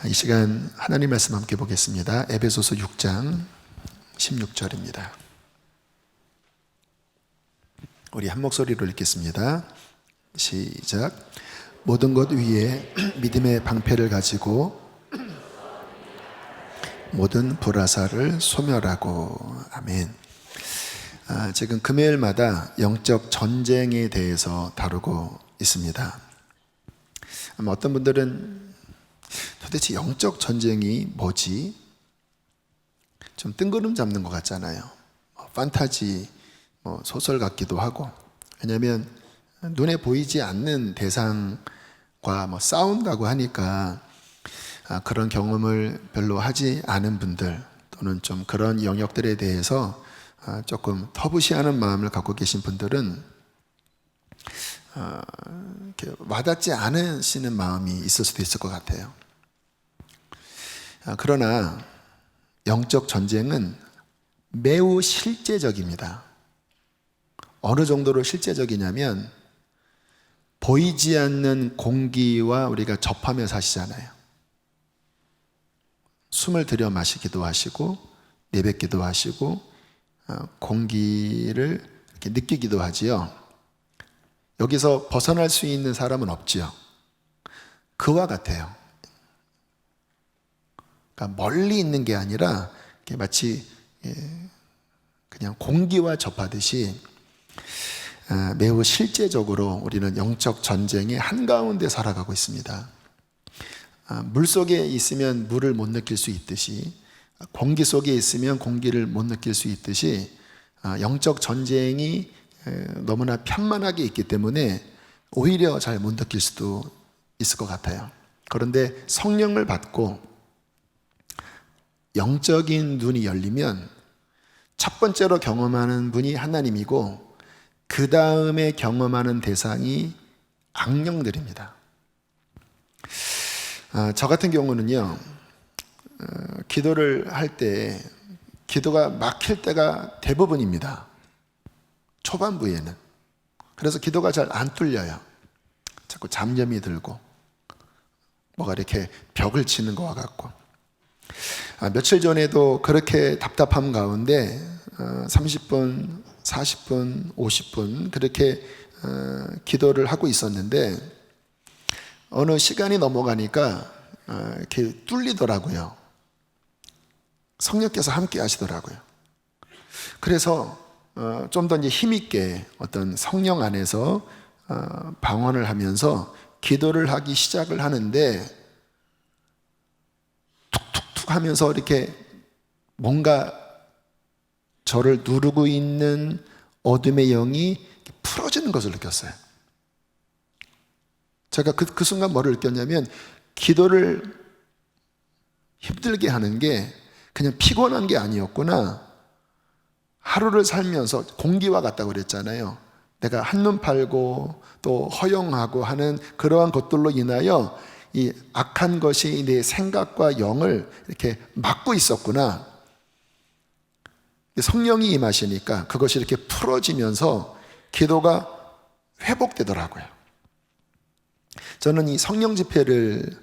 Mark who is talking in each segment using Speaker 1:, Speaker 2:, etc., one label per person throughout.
Speaker 1: 이 시간 하나님 말씀 함께 보겠습니다. 에베소서 6장 16절입니다. 우리 한 목소리로 읽겠습니다. 시작. 모든 것 위에 믿음의 방패를 가지고 모든 불화살을 소멸하고. 아멘. 지금 금요일마다 영적 전쟁에 대해서 다루고 있습니다. 아마 어떤 분들은 도대체 영적 전쟁이 뭐지? 좀 뜬구름 잡는 것 같잖아요. 판타지 소설 같기도 하고. 왜냐하면 눈에 보이지 않는 대상과 싸운다고 하니까 그런 경험을 별로 하지 않은 분들, 또는 좀 그런 영역들에 대해서 조금 터부시하는 마음을 갖고 계신 분들은 이렇게 와닿지 않으시는 마음이 있을 수도 있을 것 같아요. 그러나 영적 전쟁은 매우 실제적입니다. 어느 정도로 실제적이냐면 보이지 않는 공기와 우리가 접하며 사시잖아요. 숨을 들여 마시기도 하시고 내뱉기도 하시고 공기를 이렇게 느끼기도 하지요. 여기서 벗어날 수 있는 사람은 없지요. 그와 같아요. 그러니까 멀리 있는 게 아니라 마치 그냥 공기와 접하듯이 매우 실제적으로 우리는 영적 전쟁의 한가운데 살아가고 있습니다. 물속에 있으면 물을 못 느낄 수 있듯이, 공기 속에 있으면 공기를 못 느낄 수 있듯이 영적 전쟁이 너무나 편만하게 있기 때문에 오히려 잘 못 느낄 수도 있을 것 같아요. 그런데 성령을 받고 영적인 눈이 열리면 첫 번째로 경험하는 분이 하나님이고, 그 다음에 경험하는 대상이 악령들입니다. 저 같은 경우는요, 기도를 할 때 기도가 막힐 때가 대부분입니다. 초반부에는. 그래서 기도가 잘 안 뚫려요. 자꾸 잡념이 들고 뭐가 이렇게 벽을 치는 것과 같고. 며칠 전에도 그렇게 답답함 가운데 30분, 40분, 50분 그렇게 기도를 하고 있었는데 어느 시간이 넘어가니까 이렇게 뚫리더라고요. 성령께서 함께 하시더라고요. 그래서 좀 더 이제 힘있게 어떤 성령 안에서 방언을 하면서 기도를 하기 시작을 하는데, 툭툭툭 하면서 이렇게 뭔가 저를 누르고 있는 어둠의 영이 풀어지는 것을 느꼈어요. 제가 그 순간 뭐를 느꼈냐면, 기도를 힘들게 하는 게 그냥 피곤한 게 아니었구나. 하루를 살면서 공기와 같다고 그랬잖아요. 내가 한눈 팔고 또 허용하고 하는 그러한 것들로 인하여 이 악한 것이 내 생각과 영을 이렇게 막고 있었구나. 성령이 임하시니까 그것이 이렇게 풀어지면서 기도가 회복되더라고요. 저는 이 성령 집회를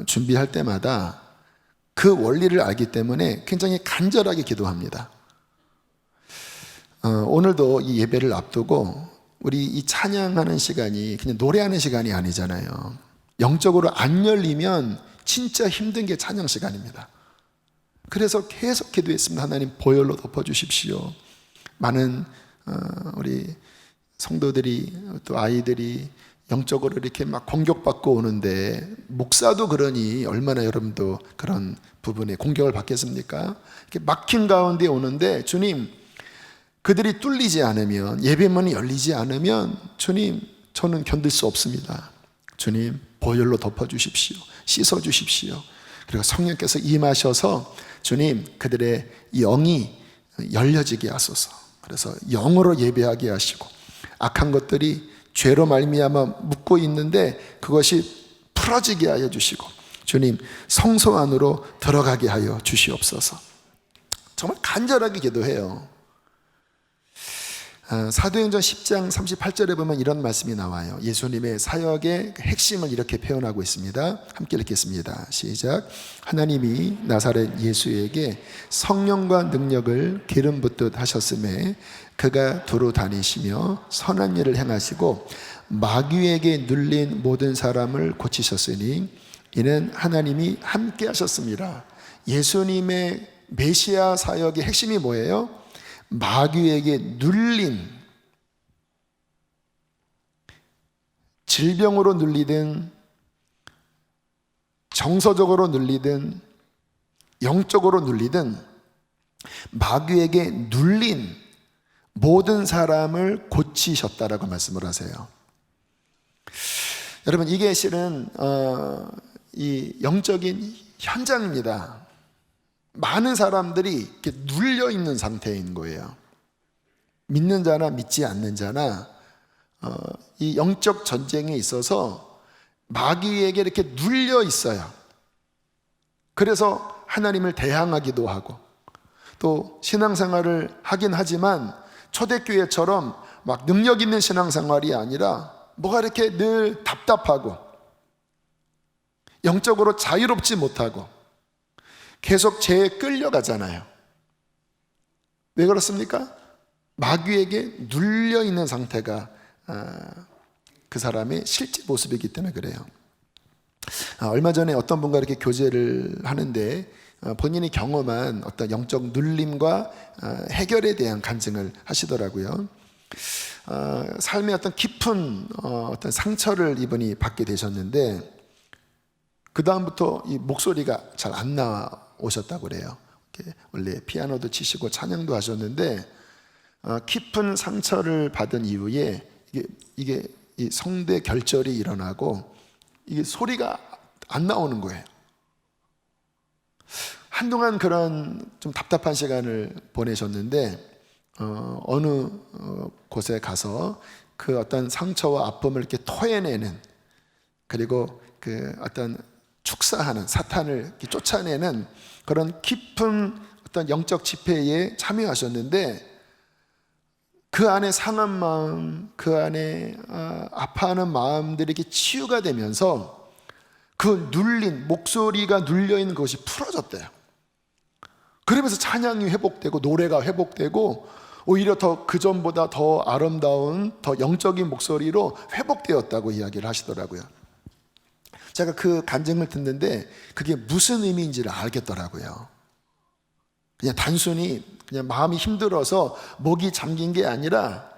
Speaker 1: 준비할 때마다 그 원리를 알기 때문에 굉장히 간절하게 기도합니다. 오늘도 이 예배를 앞두고 우리 이 찬양하는 시간이 그냥 노래하는 시간이 아니잖아요. 영적으로 안 열리면 진짜 힘든 게 찬양 시간입니다. 그래서 계속 기도했습니다. 하나님, 보혈로 덮어주십시오. 많은 우리 성도들이, 또 아이들이 영적으로 이렇게 막 공격받고 오는데, 목사도 그러니 얼마나 여러분도 그런 부분에 공격을 받겠습니까? 이렇게 막힌 가운데 오는데, 주님, 그들이 뚫리지 않으면, 예배문이 열리지 않으면 주님, 저는 견딜 수 없습니다. 주님, 보혈로 덮어주십시오. 씻어주십시오. 그리고 성령께서 임하셔서 주님, 그들의 영이 열려지게 하소서. 그래서 영으로 예배하게 하시고, 악한 것들이 죄로 말미암아 묻고 있는데 그것이 풀어지게 하여 주시고, 주님, 성소 안으로 들어가게 하여 주시옵소서. 정말 간절하게 기도해요. 사도행전 10장 38절에 보면 이런 말씀이 나와요. 예수님의 사역의 핵심을 이렇게 표현하고 있습니다. 함께 읽겠습니다. 시작. 하나님이 나사렛 예수에게 성령과 능력을 기름 붓듯 하셨음에 그가 두루 다니시며 선한 일을 행하시고 마귀에게 눌린 모든 사람을 고치셨으니 이는 하나님이 함께 하셨습니다. 예수님의 메시아 사역의 핵심이 뭐예요? 마귀에게 눌린, 질병으로 눌리든 정서적으로 눌리든 영적으로 눌리든 마귀에게 눌린 모든 사람을 고치셨다라고 말씀을 하세요. 여러분, 이게 실은 이 영적인 현장입니다. 많은 사람들이 이렇게 눌려 있는 상태인 거예요. 믿는 자나 믿지 않는 자나 이 영적 전쟁에 있어서 마귀에게 이렇게 눌려 있어요. 그래서 하나님을 대항하기도 하고 또 신앙생활을 하긴 하지만 초대교회처럼 막 능력 있는 신앙생활이 아니라 뭐가 이렇게 늘 답답하고 영적으로 자유롭지 못하고 계속 죄에 끌려가잖아요. 왜 그렇습니까? 마귀에게 눌려있는 상태가 그 사람의 실제 모습이기 때문에 그래요. 얼마 전에 어떤 분과 이렇게 교제를 하는데 본인이 경험한 어떤 영적 눌림과 해결에 대한 간증을 하시더라고요. 삶의 어떤 깊은 어떤 상처를 이분이 받게 되셨는데 그 다음부터 이 목소리가 잘 안 나오셨다고 그래요. 원래 피아노도 치시고 찬양도 하셨는데 깊은 상처를 받은 이후에 이게 이 성대 결절이 일어나고 이게 소리가 안 나오는 거예요. 한동안 그런 좀 답답한 시간을 보내셨는데 어느 곳에 가서 그 어떤 상처와 아픔을 이렇게 토해내는, 그리고 그 어떤 축사하는, 사탄을 이렇게 쫓아내는 그런 깊은 어떤 영적 집회에 참여하셨는데 그 안에 상한 마음, 그 안에 아파하는 마음들이 이렇게 치유가 되면서 그 눌린, 목소리가 눌려있는 것이 풀어졌대요. 그러면서 찬양이 회복되고 노래가 회복되고 오히려 더 그전보다 더 아름다운, 더 영적인 목소리로 회복되었다고 이야기를 하시더라고요. 제가 그 간증을 듣는데 그게 무슨 의미인지를 알겠더라고요. 그냥 단순히 그냥 마음이 힘들어서 목이 잠긴 게 아니라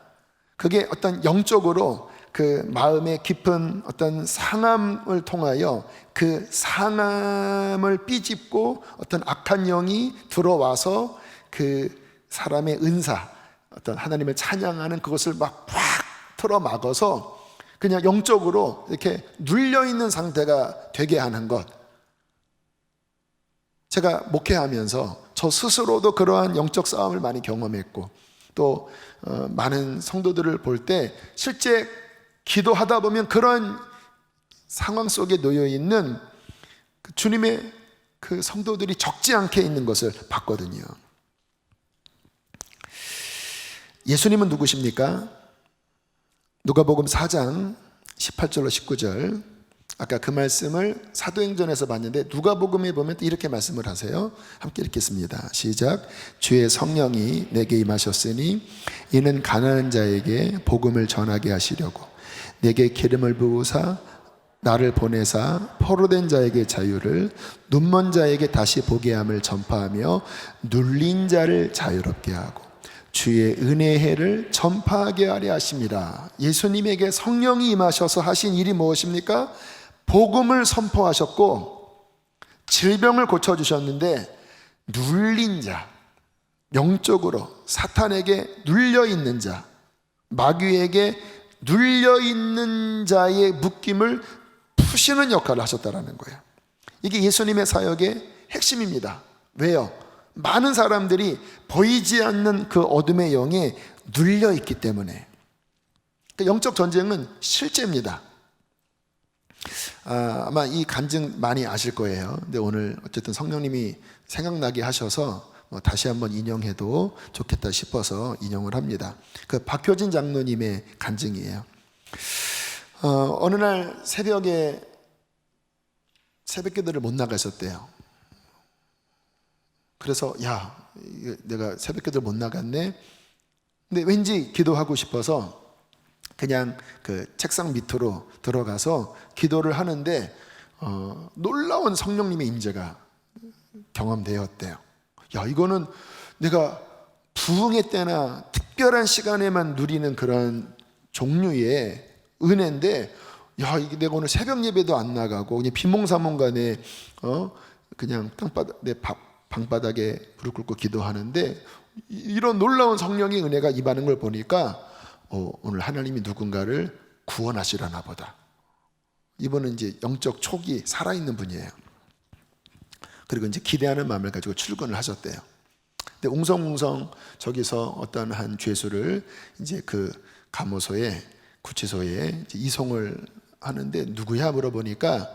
Speaker 1: 그게 어떤 영적으로 그 마음의 깊은 어떤 상함을 통하여 그 상함을 삐집고 어떤 악한 영이 들어와서 그 사람의 은사, 어떤 하나님을 찬양하는 그것을 막 팍 틀어 막아서 그냥 영적으로 이렇게 눌려있는 상태가 되게 하는 것. 제가 목회하면서 저 스스로도 그러한 영적 싸움을 많이 경험했고 또 많은 성도들을 볼 때 실제 기도하다 보면 그런 상황 속에 놓여있는 그 주님의 그 성도들이 적지 않게 있는 것을 봤거든요. 예수님은 누구십니까? 누가복음 4장 18절로 19절, 아까 그 말씀을 사도행전에서 봤는데 누가복음에 보면 이렇게 말씀을 하세요. 함께 읽겠습니다. 시작. 주의 성령이 내게 임하셨으니 이는 가난한 자에게 복음을 전하게 하시려고 내게 기름을 부으사 나를 보내사 포로된 자에게 자유를, 눈먼 자에게 다시 보게 함을 전파하며 눌린 자를 자유롭게 하고 주의 은혜의 해를 전파하게 하려 하십니다. 예수님에게 성령이 임하셔서 하신 일이 무엇입니까? 복음을 선포하셨고 질병을 고쳐주셨는데 눌린 자, 영적으로 사탄에게 눌려있는 자, 마귀에게 눌려있는 자의 묶임을 푸시는 역할을 하셨다는 거예요. 이게 예수님의 사역의 핵심입니다. 왜요? 많은 사람들이 보이지 않는 그 어둠의 영에 눌려있기 때문에. 영적 전쟁은 실제입니다. 아마 이 간증 많이 아실 거예요. 근데 오늘 어쨌든 성령님이 생각나게 하셔서 다시 한번 인용해도 좋겠다 싶어서 인용을 합니다. 그 박효진 장로님의 간증이에요. 어느 날 새벽에 새벽기도를 못 나가셨대요. 그래서 내가 새벽기도를 못 나갔네. 근데 왠지 기도하고 싶어서 그냥 그 책상 밑으로 들어가서 기도를 하는데 놀라운 성령님의 임재가 경험되었대요. 이거는 내가 부흥의 때나 특별한 시간에만 누리는 그런 종류의 은혜인데, 이게 내가 오늘 새벽 예배도 안 나가고 그냥 비몽사몽간에 그냥 내 방바닥에 무릎 꿇고 기도하는데 이런 놀라운 성령의 은혜가 임하는 걸 보니까 오늘 하나님이 누군가를 구원하시려나 보다. 이분은 이제 영적 촉이 살아있는 분이에요. 그리고 이제 기대하는 마음을 가지고 출근을 하셨대요. 근데 웅성웅성 저기서 어떤 한 죄수를 이제 그 감호소에, 구치소에 이제 이송을 하는데 누구야 물어보니까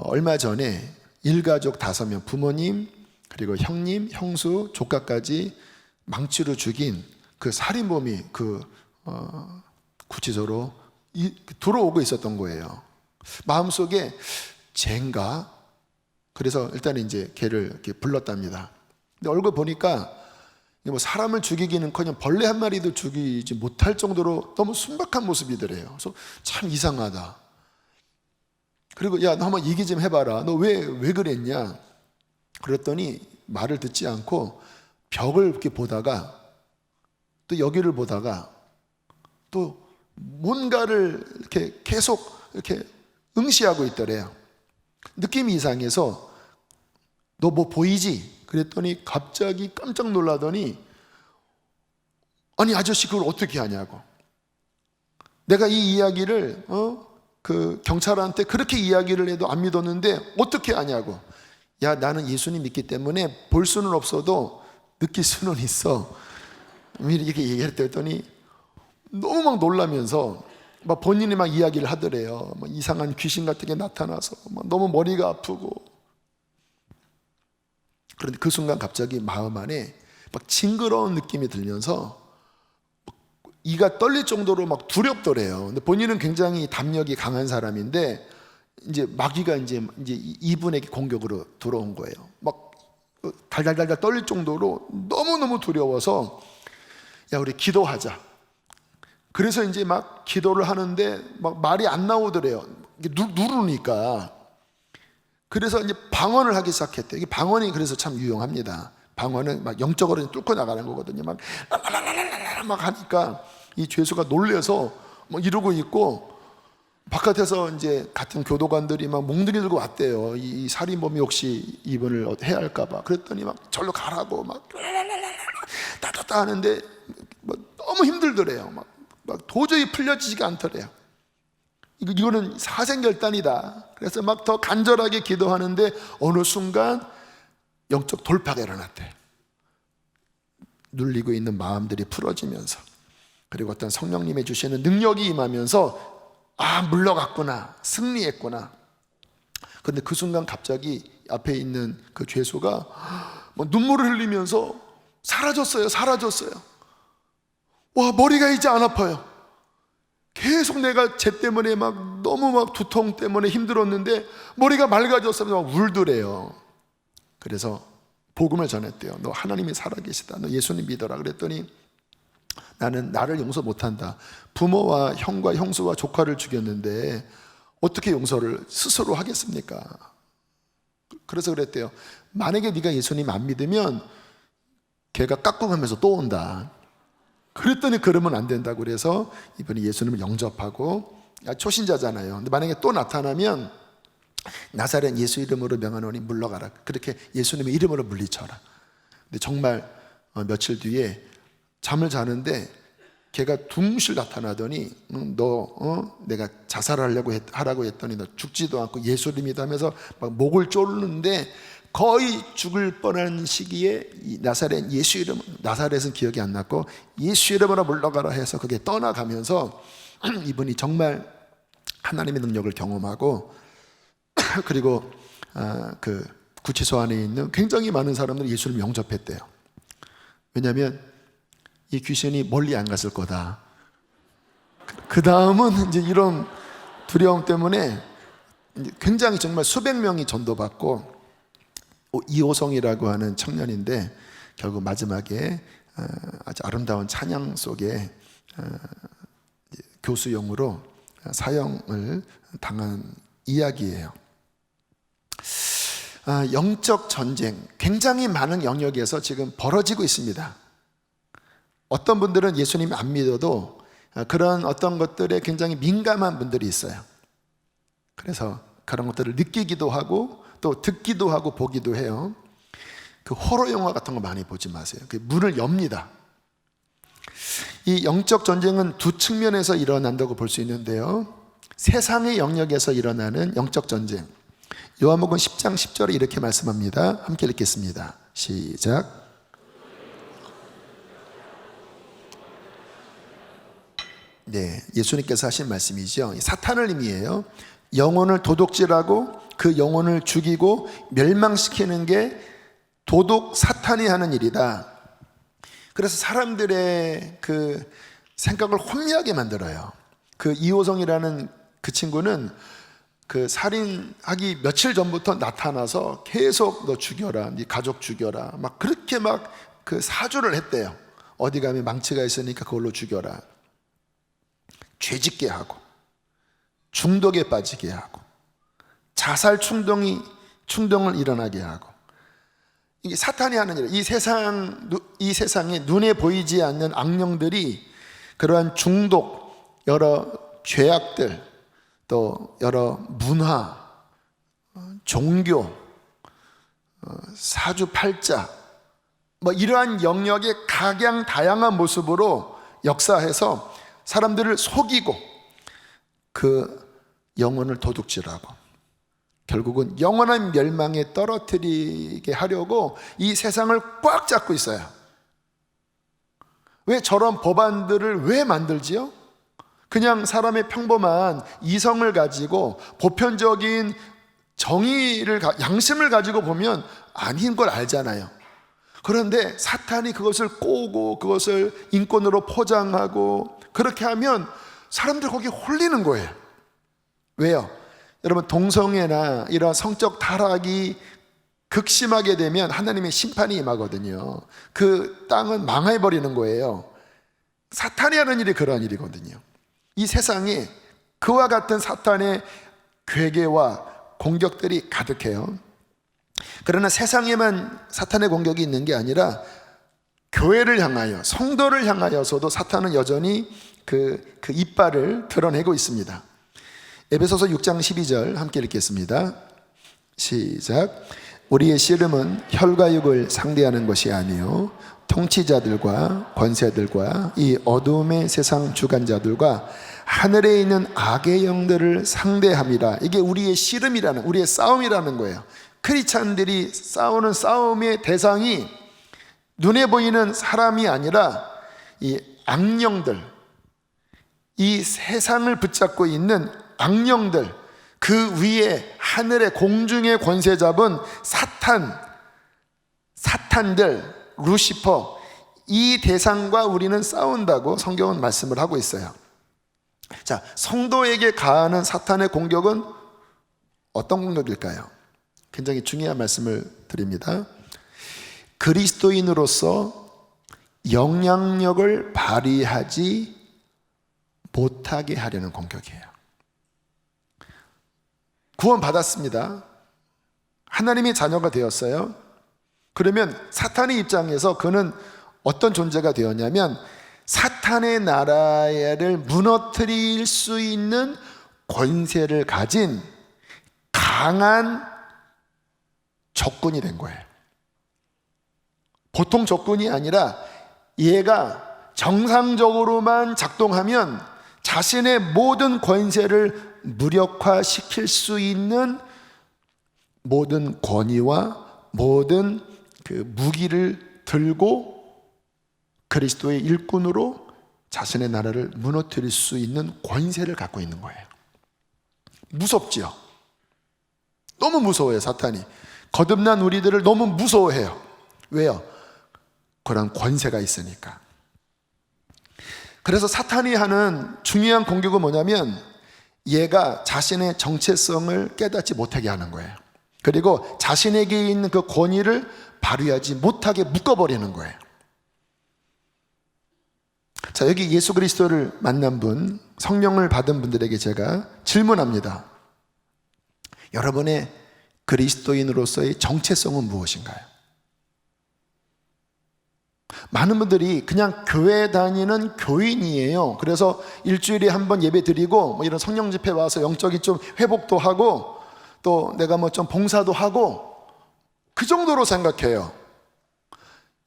Speaker 1: 얼마 전에 일가족 5명, 부모님 그리고 형님, 형수, 조카까지 망치로 죽인 그 살인범이 그 구치소로 들어오고 있었던 거예요. 마음속에 쟤인가? 그래서 일단 이제 걔를 이렇게 불렀답니다. 근데 얼굴 보니까 뭐 사람을 죽이기는커녕 벌레 한 마리도 죽이지 못할 정도로 너무 순박한 모습이더래요. 그래서 참 이상하다. 그리고 너 한번 얘기 좀 해봐라. 너 왜 그랬냐? 그랬더니 말을 듣지 않고 벽을 이렇게 보다가 또 여기를 보다가 또 뭔가를 이렇게 계속 이렇게 응시하고 있더래요. 느낌이 이상해서 너 뭐 보이지? 그랬더니 갑자기 깜짝 놀라더니 아니 아저씨 그걸 어떻게 하냐고. 내가 이 이야기를 그 경찰한테 그렇게 이야기를 해도 안 믿었는데 어떻게 하냐고. 나는 예수님 믿기 때문에 볼 수는 없어도 느낄 수는 있어. 이렇게 얘기했더니 너무 막 놀라면서 막 본인이 막 이야기를 하더래요. 막 이상한 귀신 같은 게 나타나서 막 너무 머리가 아프고. 그런데 그 순간 갑자기 마음 안에 막 징그러운 느낌이 들면서 이가 떨릴 정도로 막 두렵더래요. 근데 본인은 굉장히 담력이 강한 사람인데 이제 마귀가 이제 이분에게 공격으로 들어온 거예요. 막 달달달달 떨릴 정도로 너무너무 두려워서 우리 기도하자. 그래서 이제 막 기도를 하는데 막 말이 안 나오더래요. 누르니까. 그래서 이제 방언을 하기 시작했대요. 이게 방언이 그래서 참 유용합니다. 방언은 막 영적으로 뚫고 나가는 거거든요. 막 하니까 이 죄수가 놀래서 막 이러고 있고, 바깥에서 이제 같은 교도관들이 막 몽둥이 들고 왔대요. 이 살인범이 혹시 이분을 해야 할까봐. 그랬더니 막 절로 가라고 막 따따따 하는데 너무 힘들더래요. 막 도저히 풀려지지가 않더래요. 이거는 사생결단이다. 그래서 막 더 간절하게 기도하는데 어느 순간 영적 돌파가 일어났대요. 눌리고 있는 마음들이 풀어지면서, 그리고 어떤 성령님의 주시는 능력이 임하면서 물러갔구나, 승리했구나. 그런데 그 순간 갑자기 앞에 있는 그 죄수가 눈물을 흘리면서 사라졌어요. 머리가 이제 안 아파요. 계속 내가 쟤 때문에 막 너무 막 두통 때문에 힘들었는데 머리가 맑아져서 막 울더래요. 그래서 복음을 전했대요. 너 하나님이 살아계시다. 너 예수님 믿어라. 그랬더니 나는 나를 용서 못한다. 부모와 형과 형수와 조카를 죽였는데 어떻게 용서를 스스로 하겠습니까? 그래서 그랬대요. 만약에 네가 예수님 안 믿으면 걔가 깍꿍하면서 또 온다. 그랬더니 그러면 안 된다고 그래서 이분이 예수님을 영접하고, 초신자잖아요. 근데 만약에 또 나타나면 나사렛 예수 이름으로 명하노니 물러가라. 그렇게 예수님의 이름으로 물리쳐라. 근데 정말 며칠 뒤에 잠을 자는데 걔가 둥실 나타나더니 내가 자살하라고 했더니 너 죽지도 않고 예수 이름이다 하면서 막 목을 조르는데 거의 죽을 뻔한 시기에 이 나사렛 예수 이름, 나사렛은 기억이 안 났고 예수 이름으로 물러가라 해서 그게 떠나가면서 이분이 정말 하나님의 능력을 경험하고 그리고 그 구치소 안에 있는 굉장히 많은 사람들이 예수를 영접했대요. 왜냐하면 이 귀신이 멀리 안 갔을 거다. 그 다음은 이제 이런 두려움 때문에 굉장히 정말 수백 명이 전도받고, 이호성이라고 하는 청년인데 결국 마지막에 아주 아름다운 찬양 속에 교수용으로 사형을 당한 이야기예요. 영적 전쟁, 굉장히 많은 영역에서 지금 벌어지고 있습니다. 어떤 분들은 예수님 안 믿어도 그런 어떤 것들에 굉장히 민감한 분들이 있어요. 그래서 그런 것들을 느끼기도 하고 또 듣기도 하고 보기도 해요. 그 호러 영화 같은 거 많이 보지 마세요. 그 문을 엽니다. 이 영적 전쟁은 두 측면에서 일어난다고 볼 수 있는데요. 세상의 영역에서 일어나는 영적 전쟁. 요한복음 10장 10절에 이렇게 말씀합니다. 함께 읽겠습니다. 시작. 네, 예수님께서 하신 말씀이죠. 사탄을 의미해요. 영혼을 도둑질하고 그 영혼을 죽이고 멸망시키는 게 도둑 사탄이 하는 일이다. 그래서 사람들의 그 생각을 혼미하게 만들어요. 그 이호성이라는 그 친구는 그 살인하기 며칠 전부터 나타나서 계속 너 죽여라, 네 가족 죽여라, 막 그렇게 막 그 사주를 했대요. 어디 가면 망치가 있으니까 그걸로 죽여라. 죄짓게 하고 중독에 빠지게 하고 자살 충동을 일어나게 하고, 이게 사탄이 하는 일. 이 세상에 눈에 보이지 않는 악령들이 그러한 중독, 여러 죄악들, 또 여러 문화, 종교, 사주팔자, 뭐 이러한 영역의 각양다양한 모습으로 역사해서 사람들을 속이고 그 영혼을 도둑질하고 결국은 영원한 멸망에 떨어뜨리게 하려고 이 세상을 꽉 잡고 있어요. 왜 저런 법안들을 왜 만들지요? 그냥 사람의 평범한 이성을 가지고 보편적인 정의를, 양심을 가지고 보면 아닌 걸 알잖아요. 그런데 사탄이 그것을 꼬고 그것을 인권으로 포장하고 그렇게 하면 사람들 거기에 홀리는 거예요. 왜요? 여러분, 동성애나 이런 성적 타락이 극심하게 되면 하나님의 심판이 임하거든요. 그 땅은 망해버리는 거예요. 사탄이 하는 일이 그러한 일이거든요. 이 세상에 그와 같은 사탄의 괴계와 공격들이 가득해요. 그러나 세상에만 사탄의 공격이 있는 게 아니라 교회를 향하여, 성도를 향하여서도 사탄은 여전히 그 이빨을 드러내고 있습니다. 에베소서 6장 12절 함께 읽겠습니다. 시작. 우리의 씨름은 혈과 육을 상대하는 것이 아니요 통치자들과 권세들과 이 어두움의 세상 주관자들과 하늘에 있는 악의 영들을 상대함이라. 이게 우리의 씨름이라는, 우리의 싸움이라는 거예요. 크리스찬들이 싸우는 싸움의 대상이 눈에 보이는 사람이 아니라 이 악령들, 이 세상을 붙잡고 있는 악령들, 그 위에 하늘의 공중의 권세 잡은 사탄들, 루시퍼, 이 대상과 우리는 싸운다고 성경은 말씀을 하고 있어요. 자, 성도에게 가하는 사탄의 공격은 어떤 공격일까요? 굉장히 중요한 말씀을 드립니다. 그리스도인으로서 영향력을 발휘하지 못하게 하려는 공격이에요. 구원받았습니다. 하나님의 자녀가 되었어요. 그러면 사탄의 입장에서 그는 어떤 존재가 되었냐면 사탄의 나라를 무너뜨릴 수 있는 권세를 가진 강한 적군이 된 거예요. 보통 적군이 아니라 얘가 정상적으로만 작동하면 자신의 모든 권세를 무력화시킬 수 있는 모든 권위와 모든 그 무기를 들고 그리스도의 일꾼으로 자신의 나라를 무너뜨릴 수 있는 권세를 갖고 있는 거예요. 무섭지요? 너무 무서워요, 사탄이. 거듭난 우리들을 너무 무서워해요. 왜요? 그런 권세가 있으니까. 그래서 사탄이 하는 중요한 공격은 뭐냐면 얘가 자신의 정체성을 깨닫지 못하게 하는 거예요. 그리고 자신에게 있는 그 권위를 발휘하지 못하게 묶어버리는 거예요. 자, 여기 예수 그리스도를 만난 분, 성령을 받은 분들에게 제가 질문합니다. 여러분의 그리스도인으로서의 정체성은 무엇인가요? 많은 분들이 그냥 교회 다니는 교인이에요. 그래서 일주일에 한 번 예배 드리고 뭐 이런 성령 집회 와서 영적인 좀 회복도 하고 또 내가 뭐 좀 봉사도 하고 그 정도로 생각해요.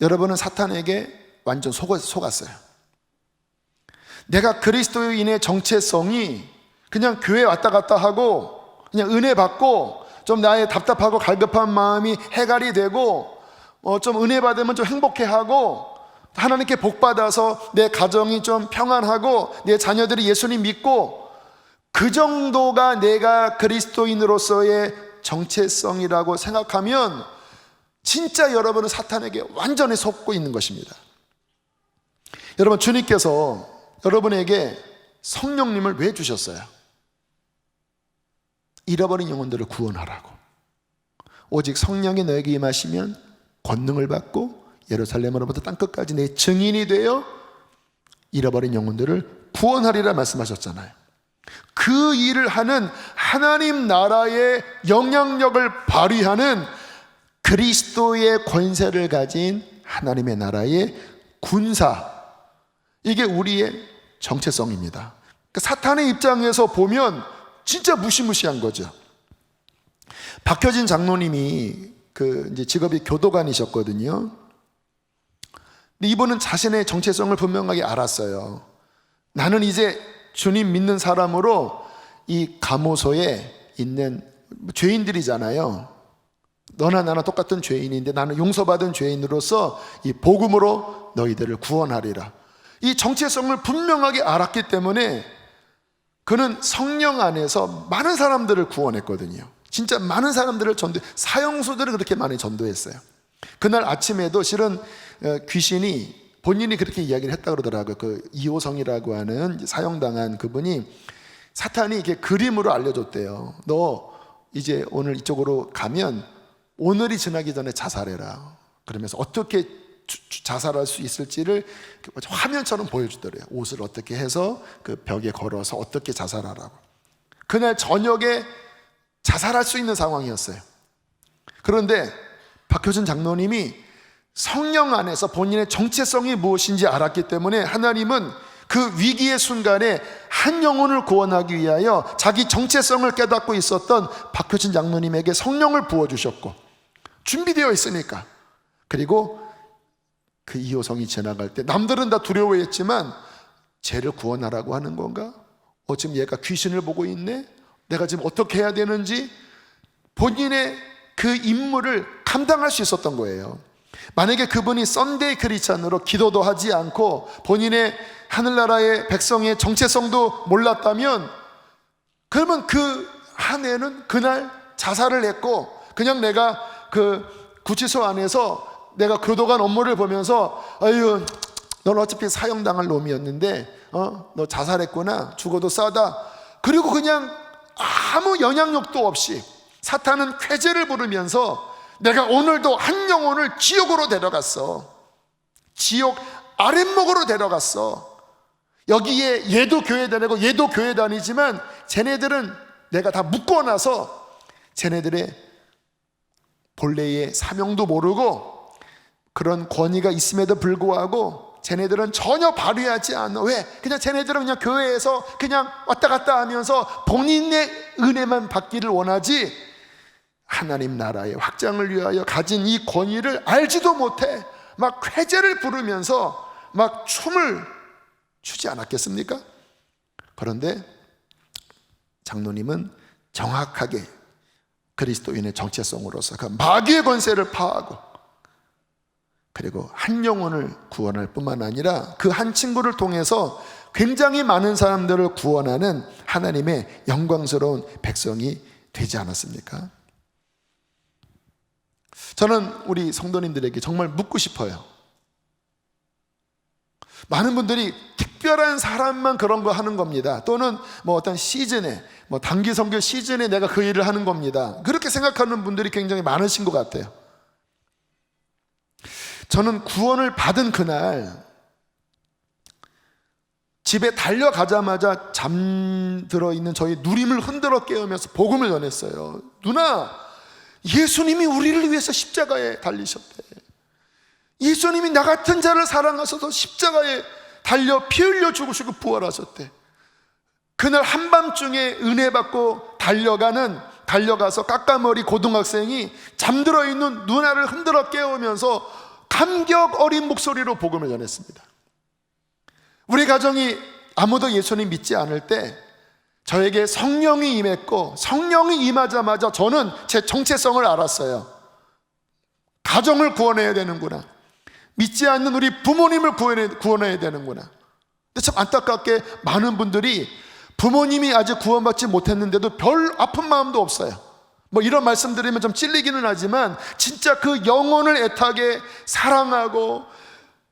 Speaker 1: 여러분은 사탄에게 완전 속았어요. 내가 그리스도인의 정체성이 그냥 교회 왔다 갔다 하고 그냥 은혜 받고 좀 나의 답답하고 갈급한 마음이 해갈이 되고 좀 은혜 받으면 좀 행복해하고 하나님께 복 받아서 내 가정이 좀 평안하고 내 자녀들이 예수님 믿고 그 정도가 내가 그리스도인으로서의 정체성이라고 생각하면 진짜 여러분은 사탄에게 완전히 속고 있는 것입니다. 여러분, 주님께서 여러분에게 성령님을 왜 주셨어요? 잃어버린 영혼들을 구원하라고. 오직 성령이 너에게 임하시면 권능을 받고 예루살렘으로부터 땅끝까지 내 증인이 되어 잃어버린 영혼들을 구원하리라 말씀하셨잖아요. 그 일을 하는 하나님 나라의 영향력을 발휘하는 그리스도의 권세를 가진 하나님의 나라의 군사, 이게 우리의 정체성입니다. 그러니까 사탄의 입장에서 보면 진짜 무시무시한 거죠. 박효진 장로님이 이제 직업이 교도관이셨거든요. 근데 이분은 자신의 정체성을 분명하게 알았어요. 나는 이제 주님 믿는 사람으로 이 감호소에 있는 죄인들이잖아요. 너나 나나 똑같은 죄인인데 나는 용서받은 죄인으로서 이 복음으로 너희들을 구원하리라. 이 정체성을 분명하게 알았기 때문에 그는 성령 안에서 많은 사람들을 구원했거든요. 진짜 많은 사람들을 사형수들을 그렇게 많이 전도했어요. 그날 아침에도 실은 귀신이 본인이 그렇게 이야기를 했다고 그러더라고요. 그 이호성이라고 하는 사형당한 그분이 사탄이 이렇게 그림으로 알려줬대요. 너 이제 오늘 이쪽으로 가면 오늘이 지나기 전에 자살해라. 그러면서 어떻게 자살할 수 있을지를 화면처럼 보여주더래요. 옷을 어떻게 해서 그 벽에 걸어서 어떻게 자살하라고. 그날 저녁에 자살할 수 있는 상황이었어요. 그런데 박효준 장로님이 성령 안에서 본인의 정체성이 무엇인지 알았기 때문에 하나님은 그 위기의 순간에 한 영혼을 구원하기 위하여 자기 정체성을 깨닫고 있었던 박효진 장로님에게 성령을 부어주셨고 준비되어 있으니까. 그리고 그 이호성이 지나갈 때 남들은 다 두려워했지만 쟤를 구원하라고 하는 건가? 지금 얘가 귀신을 보고 있네? 내가 지금 어떻게 해야 되는지 본인의 그 임무를 감당할 수 있었던 거예요. 만약에 그분이 썬데이 크리스찬으로 기도도 하지 않고 본인의 하늘나라의 백성의 정체성도 몰랐다면 그러면 그 한 해는 그날 자살을 했고 그냥 내가 그 구치소 안에서 내가 교도관 업무를 보면서 아유 넌 어차피 사형당할 놈이었는데 너 자살했구나 죽어도 싸다 그리고 그냥 아무 영향력도 없이 사탄은 쾌재를 부르면서 내가 오늘도 한 영혼을 지옥으로 데려갔어. 지옥 아랫목으로 데려갔어. 여기에 얘도 교회 다니고 얘도 교회 다니지만 쟤네들은 내가 다 묶어놔서 쟤네들의 본래의 사명도 모르고 그런 권위가 있음에도 불구하고 쟤네들은 전혀 발휘하지 않아. 왜? 그냥 쟤네들은 그냥 교회에서 그냥 왔다 갔다 하면서 본인의 은혜만 받기를 원하지 하나님 나라의 확장을 위하여 가진 이 권위를 알지도 못해 막 쾌재를 부르면서 막 춤을 추지 않았겠습니까? 그런데 장로님은 정확하게 그리스도인의 정체성으로서 그 마귀의 권세를 파하고 그리고 한 영혼을 구원할 뿐만 아니라 그 한 친구를 통해서 굉장히 많은 사람들을 구원하는 하나님의 영광스러운 백성이 되지 않았습니까? 저는 우리 성도님들에게 정말 묻고 싶어요. 많은 분들이 특별한 사람만 그런 거 하는 겁니다. 또는 뭐 어떤 시즌에, 뭐 단기 선교 시즌에 내가 그 일을 하는 겁니다. 그렇게 생각하는 분들이 굉장히 많으신 것 같아요. 저는 구원을 받은 그날 집에 달려가자마자 잠들어 있는 저희 누림을 흔들어 깨우면서 복음을 전했어요. 누나, 예수님이 우리를 위해서 십자가에 달리셨대. 예수님이 나 같은 자를 사랑하셔서 십자가에 달려 피 흘려 죽으시고 부활하셨대. 그날 한밤중에 은혜 받고 달려가서 까까머리 고등학생이 잠들어 있는 누나를 흔들어 깨우면서 감격 어린 목소리로 복음을 전했습니다. 우리 가정이 아무도 예수님 믿지 않을 때 저에게 성령이 임했고, 성령이 임하자마자 저는 제 정체성을 알았어요. 가정을 구원해야 되는구나. 믿지 않는 우리 부모님을 구원해야 되는구나. 근데 참 안타깝게 많은 분들이 부모님이 아직 구원받지 못했는데도 별 아픈 마음도 없어요. 뭐 이런 말씀 드리면 좀 찔리기는 하지만 진짜 그 영혼을 애타게 사랑하고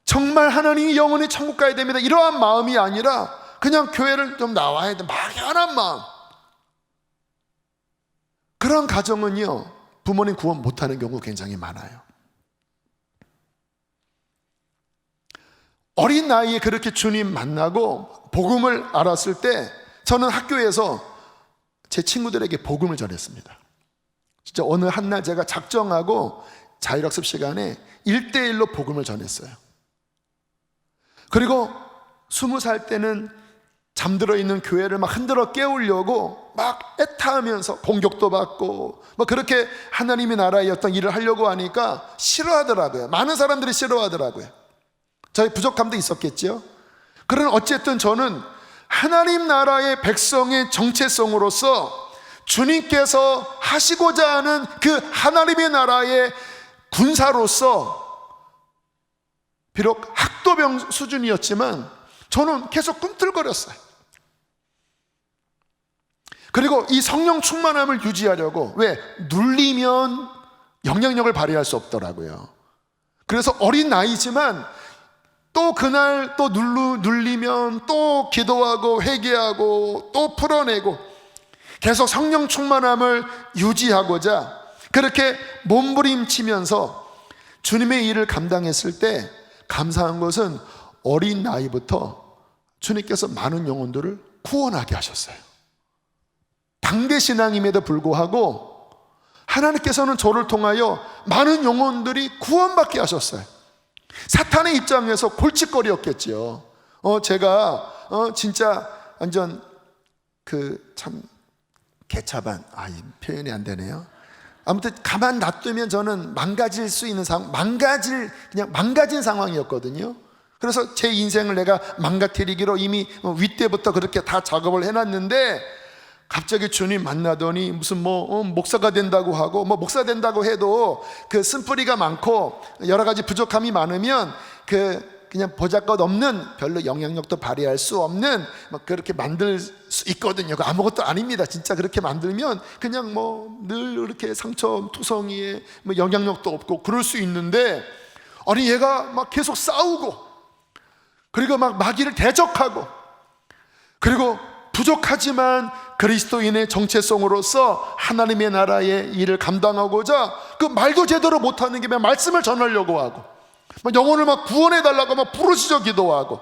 Speaker 1: 정말 하나님이 영혼이 천국 가야 됩니다, 이러한 마음이 아니라 그냥 교회를 좀 나와야 돼, 막연한 마음. 그런 가정은요, 부모님 구원 못하는 경우 굉장히 많아요. 어린 나이에 그렇게 주님 만나고 복음을 알았을 때 저는 학교에서 제 친구들에게 복음을 전했습니다. 진짜 어느 한날 제가 작정하고 자율학습 시간에 1대1로 복음을 전했어요. 그리고 20살 때는 잠들어 있는 교회를 막 흔들어 깨우려고 막 애타하면서 공격도 받고 뭐 그렇게 하나님의 나라의 어떤 일을 하려고 하니까 싫어하더라고요. 많은 사람들이 싫어하더라고요. 저희 부족함도 있었겠죠. 그러나 어쨌든 저는 하나님 나라의 백성의 정체성으로서 주님께서 하시고자 하는 그 하나님의 나라의 군사로서, 비록 학도병 수준이었지만 저는 계속 꿈틀거렸어요. 그리고 이 성령 충만함을 유지하려고, 왜? 눌리면 영향력을 발휘할 수 없더라고요. 그래서 어린 나이지만 또 그날 또 눌리면 또 기도하고 회개하고 또 풀어내고 계속 성령 충만함을 유지하고자 그렇게 몸부림치면서 주님의 일을 감당했을 때 감사한 것은 어린 나이부터 주님께서 많은 영혼들을 구원하게 하셨어요. 당대신앙임에도 불구하고 하나님께서는 저를 통하여 많은 영혼들이 구원받게 하셨어요. 사탄의 입장에서 골칫거리였겠지요. 제가 진짜 완전 참 개차반, 이 표현이 안 되네요. 아무튼 가만 놔두면 저는 망가질 수 있는 그냥 망가진 상황이었거든요. 그래서 제 인생을 내가 망가뜨리기로 이미 윗때부터 그렇게 다 작업을 해놨는데 갑자기 주님 만나더니 무슨 목사가 된다고 하고, 목사 된다고 해도 그 쓴뿌리가 많고 여러 가지 부족함이 많으면 그냥 보잘것없는, 별로 영향력도 발휘할 수 없는 그렇게 만들 수 있거든요. 아무것도 아닙니다. 진짜 그렇게 만들면 그냥 늘 이렇게 상처투성이에 영향력도 없고 그럴 수 있는데, 아니 얘가 막 계속 싸우고 그리고 막 마귀를 대적하고 그리고 부족하지만 그리스도인의 정체성으로서 하나님의 나라의 일을 감당하고자 그 말도 제대로 못하는 김에 말씀을 전하려고 하고 영혼을 막 구원해달라고 막 부르짖어 기도하고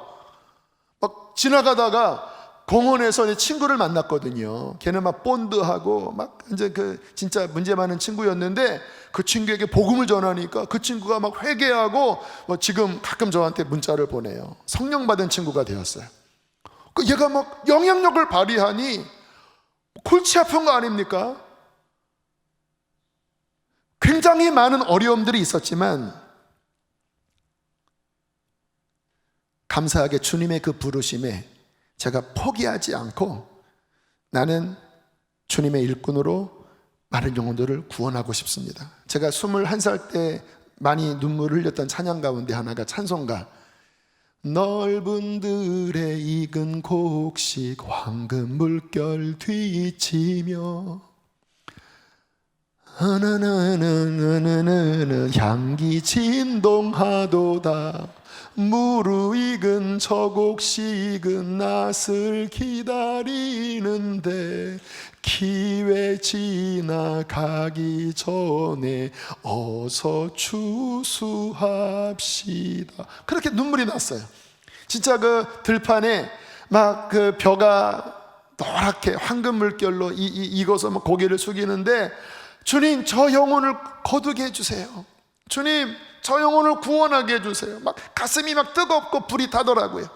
Speaker 1: 막 지나가다가 공원에서 내 친구를 만났거든요. 걔는 막 본드하고 막 이제 진짜 문제 많은 친구였는데 그 친구에게 복음을 전하니까 그 친구가 막 회개하고 지금 가끔 저한테 문자를 보내요. 성령 받은 친구가 되었어요. 얘가 막 영향력을 발휘하니 골치 아픈 거 아닙니까? 굉장히 많은 어려움들이 있었지만 감사하게 주님의 그 부르심에 제가 포기하지 않고 나는 주님의 일꾼으로 많은 영혼들을 구원하고 싶습니다. 제가 21살 때 많이 눈물을 흘렸던 찬양 가운데 하나가 찬송가, 넓은 들에 익은 곡식 황금 물결 뒤치며 향기 진동하도다. 무르익은 저곡식은 낯을 기다리는데 기회 지나가기 전에 어서 추수합시다. 그렇게 눈물이 났어요. 진짜 그 들판에 막 그 벼가 노랗게 황금 물결로 익어서 막 고개를 숙이는데, 주님 저 영혼을 거두게 해주세요. 주님 저 영혼을 구원하게 해주세요. 막 가슴이 막 뜨겁고 불이 타더라고요.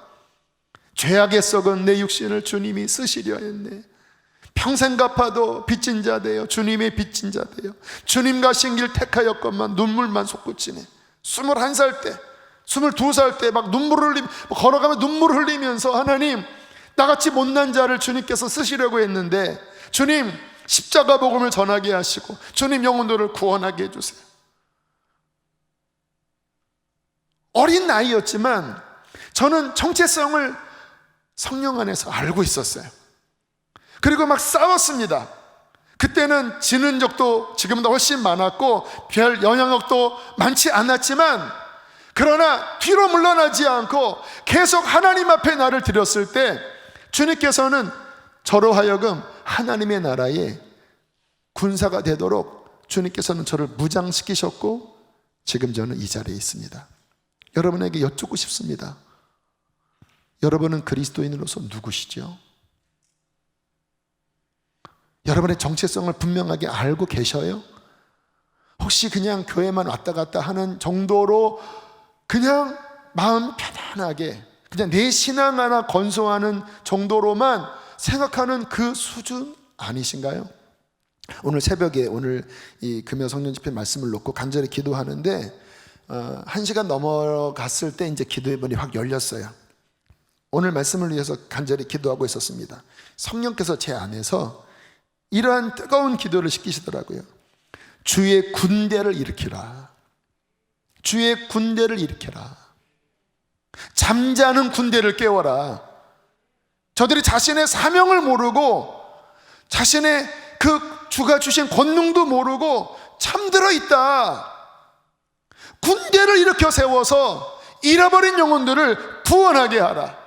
Speaker 1: 죄악에 썩은 내 육신을 주님이 쓰시려 했네. 평생 갚아도 빚진 자 되어 주님의 빚진 자 되어 주님 가신 길 택하였건만 눈물만 솟구치네. 21살 때 22살 때 막 눈물을 걸어가면 눈물 흘리면서, 하나님 나같이 못난 자를 주님께서 쓰시려고 했는데 주님 십자가 복음을 전하게 하시고 주님 영혼들을 구원하게 해주세요. 어린 나이였지만 저는 정체성을 성령 안에서 알고 있었어요. 그리고 막 싸웠습니다. 그때는 지는 적도 지금보다 훨씬 많았고 별 영향력도 많지 않았지만, 그러나 뒤로 물러나지 않고 계속 하나님 앞에 나를 드렸을 때 주님께서는 저로 하여금 하나님의 나라의 군사가 되도록 주님께서는 저를 무장시키셨고 지금 저는 이 자리에 있습니다. 여러분에게 여쭙고 싶습니다. 여러분은 그리스도인으로서 누구시죠? 여러분의 정체성을 분명하게 알고 계셔요? 혹시 그냥 교회만 왔다 갔다 하는 정도로 그냥 마음 편안하게 그냥 내 신앙 하나 건소하는 정도로만 생각하는 그 수준 아니신가요? 오늘 새벽에 오늘 이 금요 성령 집회 말씀을 놓고 간절히 기도하는데 1시간 넘어갔을 때 이제 기도의 문이 확 열렸어요. 오늘 말씀을 위해서 간절히 기도하고 있었습니다. 성령께서 제 안에서 이러한 뜨거운 기도를 시키시더라고요. 주의 군대를 일으키라. 주의 군대를 일으켜라. 잠자는 군대를 깨워라. 저들이 자신의 사명을 모르고 자신의 그 주가 주신 권능도 모르고 잠들어 있다. 군대를 일으켜 세워서 잃어버린 영혼들을 구원하게 하라.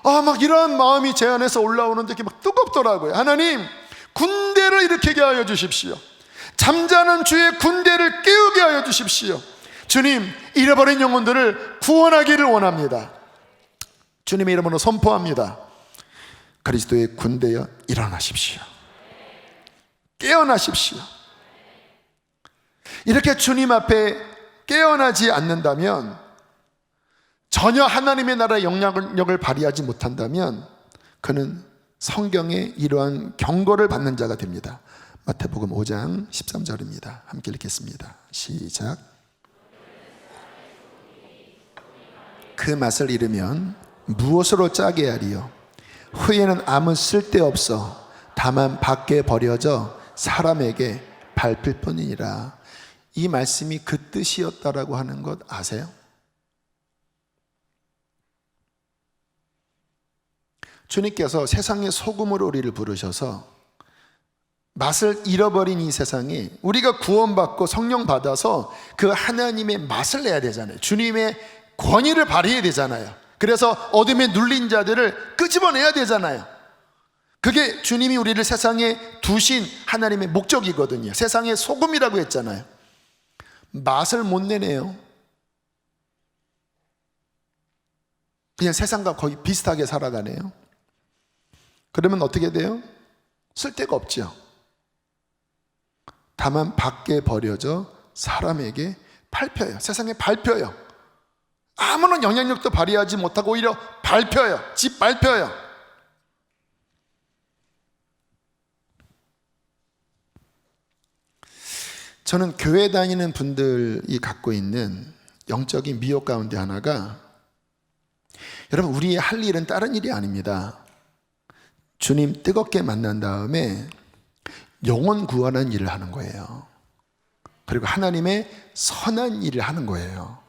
Speaker 1: 막 이러한 마음이 제 안에서 올라오는데 이렇게 막 뜨겁더라고요. 하나님, 군대를 일으키게 하여 주십시오. 잠자는 주의 군대를 깨우게 하여 주십시오. 주님, 잃어버린 영혼들을 구원하기를 원합니다. 주님의 이름으로 선포합니다. 그리스도의 군대여 일어나십시오. 깨어나십시오. 이렇게 주님 앞에 깨어나지 않는다면, 전혀 하나님의 나라의 영향력을 발휘하지 못한다면 그는 성경의 이러한 경고를 받는 자가 됩니다. 마태복음 5장 13절입니다. 함께 읽겠습니다. 시작. 그 맛을 잃으면 무엇으로 짜게 하리요? 후에는 아무 쓸데없어 다만 밖에 버려져 사람에게 밟힐 뿐이니라. 이 말씀이 그 뜻이었다라고 하는 것 아세요? 주님께서 세상의 소금으로 우리를 부르셔서 맛을 잃어버린 이 세상에 우리가 구원받고 성령 받아서 그 하나님의 맛을 내야 되잖아요. 주님의 권위를 발휘해야 되잖아요. 그래서 어둠에 눌린 자들을 끄집어내야 되잖아요. 그게 주님이 우리를 세상에 두신 하나님의 목적이거든요. 세상의 소금이라고 했잖아요. 맛을 못 내네요. 그냥 세상과 거의 비슷하게 살아가네요. 그러면 어떻게 돼요? 쓸데가 없죠. 다만 밖에 버려져 사람에게 밟혀요. 세상에 밟혀요. 아무런 영향력도 발휘하지 못하고 오히려 밟혀요. 짓밟혀요. 저는 교회 다니는 분들이 갖고 있는 영적인 미혹 가운데 하나가, 여러분, 우리의 할 일은 다른 일이 아닙니다. 주님 뜨겁게 만난 다음에 영혼 구원하는 일을 하는 거예요. 그리고 하나님의 선한 일을 하는 거예요.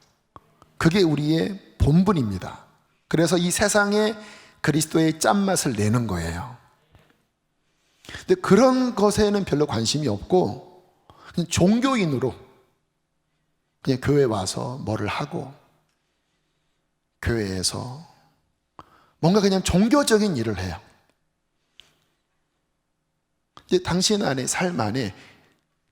Speaker 1: 그게 우리의 본분입니다. 그래서 이 세상에 그리스도의 짠맛을 내는 거예요. 근데 그런 것에는 별로 관심이 없고, 그냥 종교인으로 그냥 교회 와서 뭐를 하고 교회에서 뭔가 그냥 종교적인 일을 해요. 이제 당신 안에, 삶 안에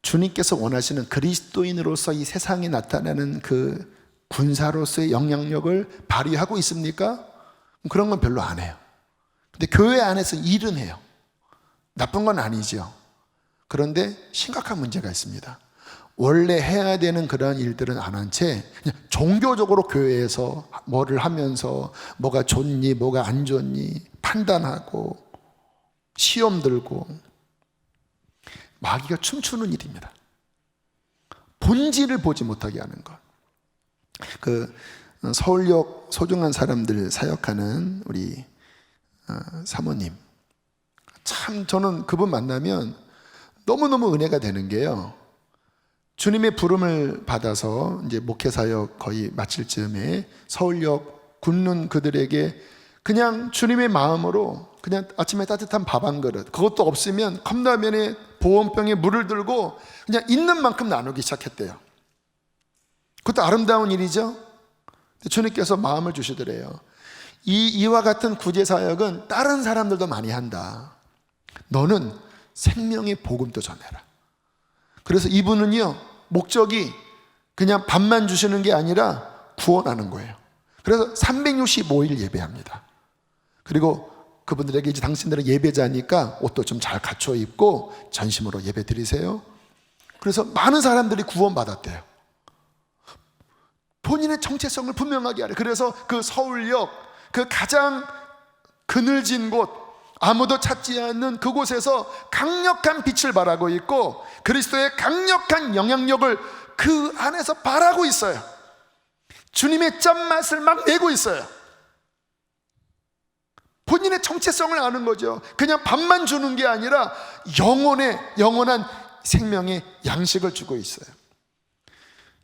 Speaker 1: 주님께서 원하시는 그리스도인으로서 이 세상에 나타나는 그 군사로서의 영향력을 발휘하고 있습니까? 그런 건 별로 안 해요. 근데 교회 안에서 일은 해요. 나쁜 건 아니죠. 그런데 심각한 문제가 있습니다. 원래 해야 되는 그런 일들은 안 한 채 그냥 종교적으로 교회에서 뭐를 하면서 뭐가 좋니 뭐가 안 좋니 판단하고 시험 들고, 마귀가 춤추는 일입니다. 본질을 보지 못하게 하는 것. 그 서울역 소중한 사람들 사역하는 우리 사모님, 참 저는 그분 만나면 너무너무 은혜가 되는 게요, 주님의 부름을 받아서 이제 목회사역 거의 마칠 즈음에 서울역 굶는 그들에게 그냥 주님의 마음으로 그냥 아침에 따뜻한 밥 한 그릇, 그것도 없으면 컵라면에 보온병에 물을 들고 그냥 있는 만큼 나누기 시작했대요. 그것도 아름다운 일이죠. 주님께서 마음을 주시더래요. 이와 같은 구제사역은 다른 사람들도 많이 한다. 너는 생명의 복음도 전해라. 그래서 이분은요, 목적이 그냥 밥만 주시는 게 아니라 구원하는 거예요. 그래서 365일 예배합니다. 그리고 그분들에게 이제 당신들은 예배자니까 옷도 좀 잘 갖춰 입고 전심으로 예배 드리세요. 그래서 많은 사람들이 구원받았대요. 본인의 정체성을 분명하게 하래. 그래서 그 서울역 그 가장 그늘진 곳, 아무도 찾지 않는 그곳에서 강력한 빛을 발하고 있고 그리스도의 강력한 영향력을 그 안에서 발하고 있어요. 주님의 짠맛을 막 내고 있어요. 본인의 정체성을 아는 거죠. 그냥 밥만 주는 게 아니라 영원한 생명의 양식을 주고 있어요.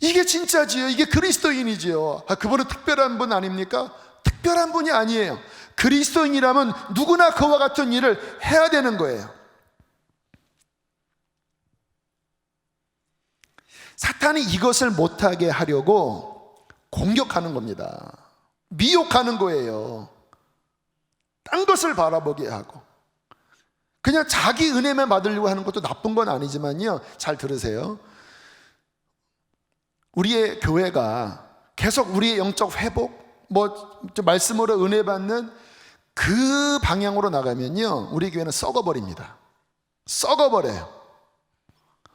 Speaker 1: 이게 진짜지요. 이게 그리스도인이지요. 그분은 특별한 분 아닙니까? 특별한 분이 아니에요. 그리스도인이라면 누구나 그와 같은 일을 해야 되는 거예요. 사탄이 이것을 못하게 하려고 공격하는 겁니다. 미혹하는 거예요. 딴 것을 바라보게 하고, 그냥 자기 은혜만 받으려고 하는 것도 나쁜 건 아니지만요, 잘 들으세요. 우리의 교회가 계속 우리의 영적 회복, 말씀으로 은혜 받는 그 방향으로 나가면요, 우리 교회는 썩어버립니다. 썩어버려요.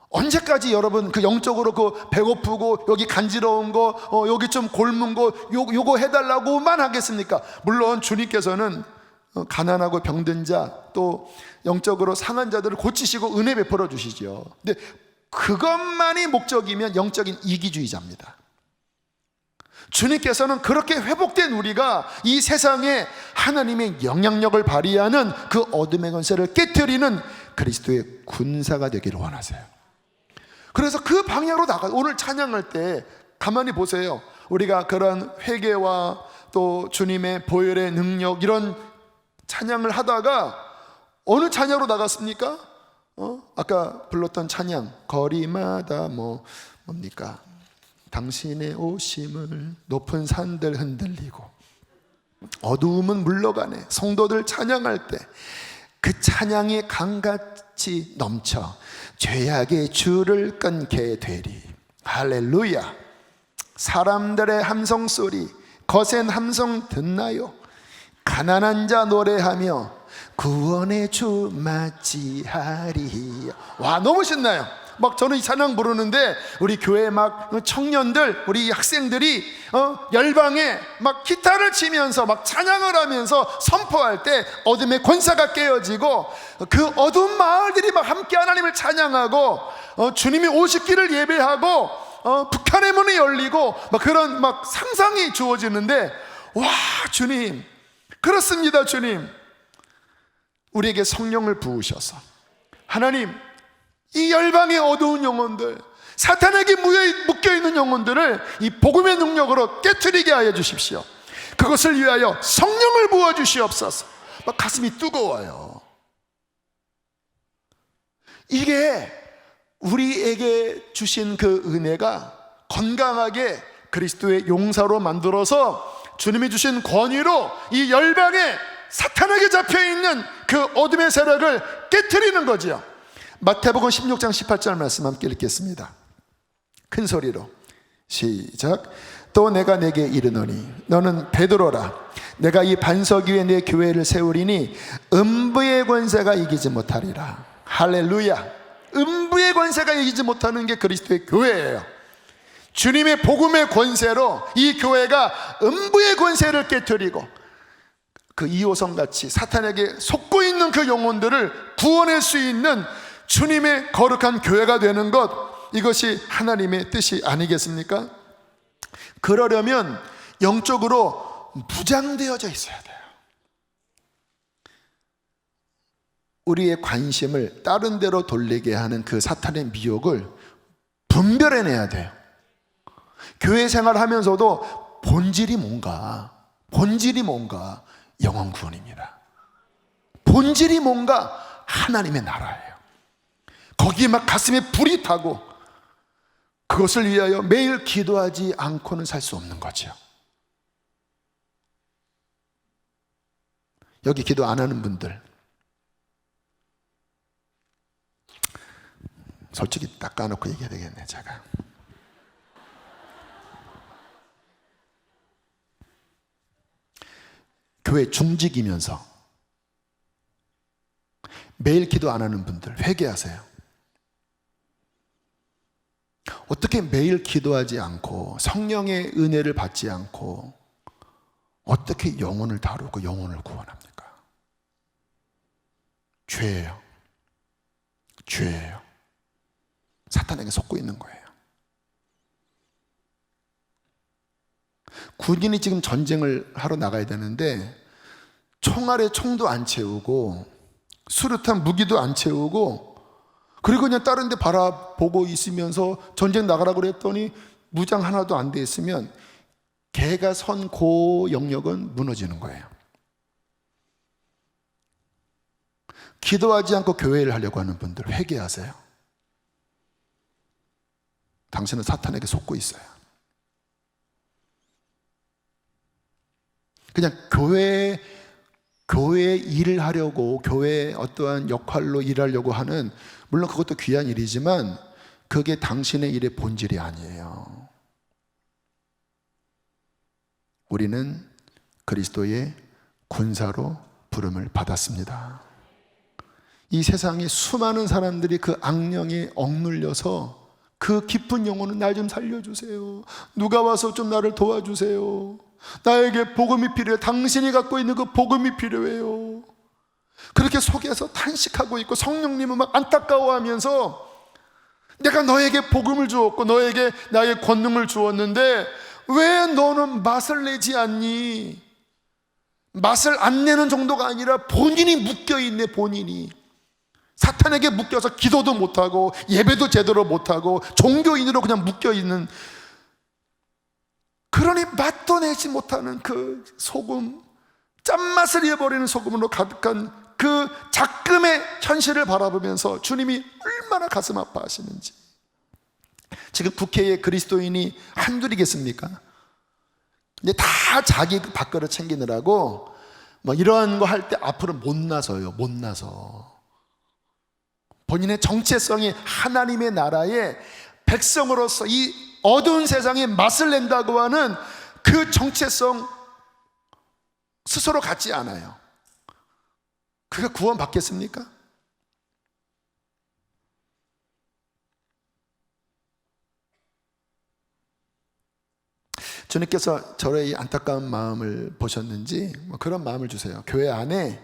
Speaker 1: 언제까지 여러분 그 영적으로 그 배고프고 여기 간지러운 거, 여기 좀 골문 거 요거 해달라고만 하겠습니까? 물론 주님께서는 가난하고 병든 자, 또 영적으로 상한 자들을 고치시고 은혜 베풀어 주시죠. 근데 그것만이 목적이면 영적인 이기주의자입니다. 주님께서는 그렇게 회복된 우리가 이 세상에 하나님의 영향력을 발휘하는 그 어둠의 권세를 깨뜨리는 그리스도의 군사가 되기를 원하세요. 그래서 그 방향으로 오늘 찬양할 때 가만히 보세요. 우리가 그런 회개와 또 주님의 보혈의 능력, 이런 찬양을 하다가 어느 찬양으로 나갔습니까? 아까 불렀던 찬양, 거리마다 뭡니까? 당신의 오심을 높은 산들 흔들리고 어두움은 물러가네. 성도들 찬양할 때 그 찬양이 강같이 넘쳐 죄악의 줄을 끊게 되리. 할렐루야. 사람들의 함성소리, 거센 함성 듣나요? 가난한 자 노래하며 구원의 주 맞이하리. 와, 너무 신나요. 막 저는 이 찬양 부르는데 우리 교회 막 청년들, 우리 학생들이 열방에 막 기타를 치면서 막 찬양을 하면서 선포할 때 어둠의 권세가 깨어지고 그 어두운 마을들이 막 함께 하나님을 찬양하고 주님이 오시기를 예배하고 북한의 문이 열리고 막 그런 막 상상이 주어지는데, 와, 주님, 그렇습니다. 주님, 우리에게 성령을 부으셔서 하나님, 이 열방의 어두운 영혼들, 사탄에게 묶여있는 영혼들을 이 복음의 능력으로 깨트리게 하여 주십시오. 그것을 위하여 성령을 부어주시옵소서. 막 가슴이 뜨거워요. 이게 우리에게 주신 그 은혜가 건강하게 그리스도의 용사로 만들어서 주님이 주신 권위로 이 열방에 사탄에게 잡혀있는 그 어둠의 세력을 깨트리는 거지요. 마태복음 16장 18절 말씀 함께 읽겠습니다. 큰 소리로 시작. 또 내가 내게 이르노니 너는 베드로라. 내가 이 반석 위에 내 교회를 세우리니 음부의 권세가 이기지 못하리라. 할렐루야. 음부의 권세가 이기지 못하는 게 그리스도의 교회예요. 주님의 복음의 권세로 이 교회가 음부의 권세를 깨뜨리고 그 2호선 같이 사탄에게 속고 있는 그 영혼들을 구원할 수 있는 주님의 거룩한 교회가 되는 것, 이것이 하나님의 뜻이 아니겠습니까? 그러려면 영적으로 무장되어져 있어야 돼요. 우리의 관심을 다른 데로 돌리게 하는 그 사탄의 미혹을 분별해내야 돼요. 교회 생활하면서도 본질이 뭔가 영혼 구원입니다. 본질이 뭔가 하나님의 나라예요. 거기에 막 가슴에 불이 타고 그것을 위하여 매일 기도하지 않고는 살 수 없는 거죠. 여기 기도 안 하는 분들, 솔직히 딱 까놓고 얘기해야 되겠네. 제가 교회 중직이면서 매일 기도 안 하는 분들 회개하세요. 어떻게 매일 기도하지 않고 성령의 은혜를 받지 않고 어떻게 영혼을 다루고 영혼을 구원합니까? 죄예요. 죄예요. 사탄에게 속고 있는 거예요. 군인이 지금 전쟁을 하러 나가야 되는데 총알에 총도 안 채우고 수류탄 무기도 안 채우고 그리고 그냥 다른 데 바라보고 있으면서 전쟁 나가라고 그랬더니 무장 하나도 안 돼 있으면 걔가 선 그 영역은 무너지는 거예요. 기도하지 않고 교회를 하려고 하는 분들 회개하세요. 당신은 사탄에게 속고 있어요. 그냥 교회에 일을 하려고, 교회의 어떠한 역할로 일하려고 하는, 물론 그것도 귀한 일이지만 그게 당신의 일의 본질이 아니에요. 우리는 그리스도의 군사로 부름을 받았습니다. 이 세상에 수많은 사람들이 그 악령에 억눌려서 그 깊은 영혼은 날 좀 살려주세요. 누가 와서 좀 나를 도와주세요. 나에게 복음이 필요해. 당신이 갖고 있는 그 복음이 필요해요. 그렇게 속에서 탄식하고 있고 성령님은 막 안타까워하면서 내가 너에게 복음을 주었고 너에게 나의 권능을 주었는데 왜 너는 맛을 내지 않니? 맛을 안 내는 정도가 아니라 본인이 묶여있네. 본인이 사탄에게 묶여서 기도도 못하고 예배도 제대로 못하고 종교인으로 그냥 묶여있는, 그러니 맛도 내지 못하는 그 소금, 짠맛을 잃어버리는 소금으로 가득한 그 작금의 현실을 바라보면서 주님이 얼마나 가슴 아파하시는지. 지금 국회에 그리스도인이 한둘이겠습니까? 근데 다 자기 밥그릇 챙기느라고 뭐 이런 거 할 때 앞으로 못 나서요. 못 나서 본인의 정체성이 하나님의 나라의 백성으로서 이 어두운 세상에 맛을 낸다고 하는 그 정체성 스스로 갖지 않아요. 그가 구원 받겠습니까? 주님께서 저의 이 안타까운 마음을 보셨는지 그런 마음을 주세요. 교회 안에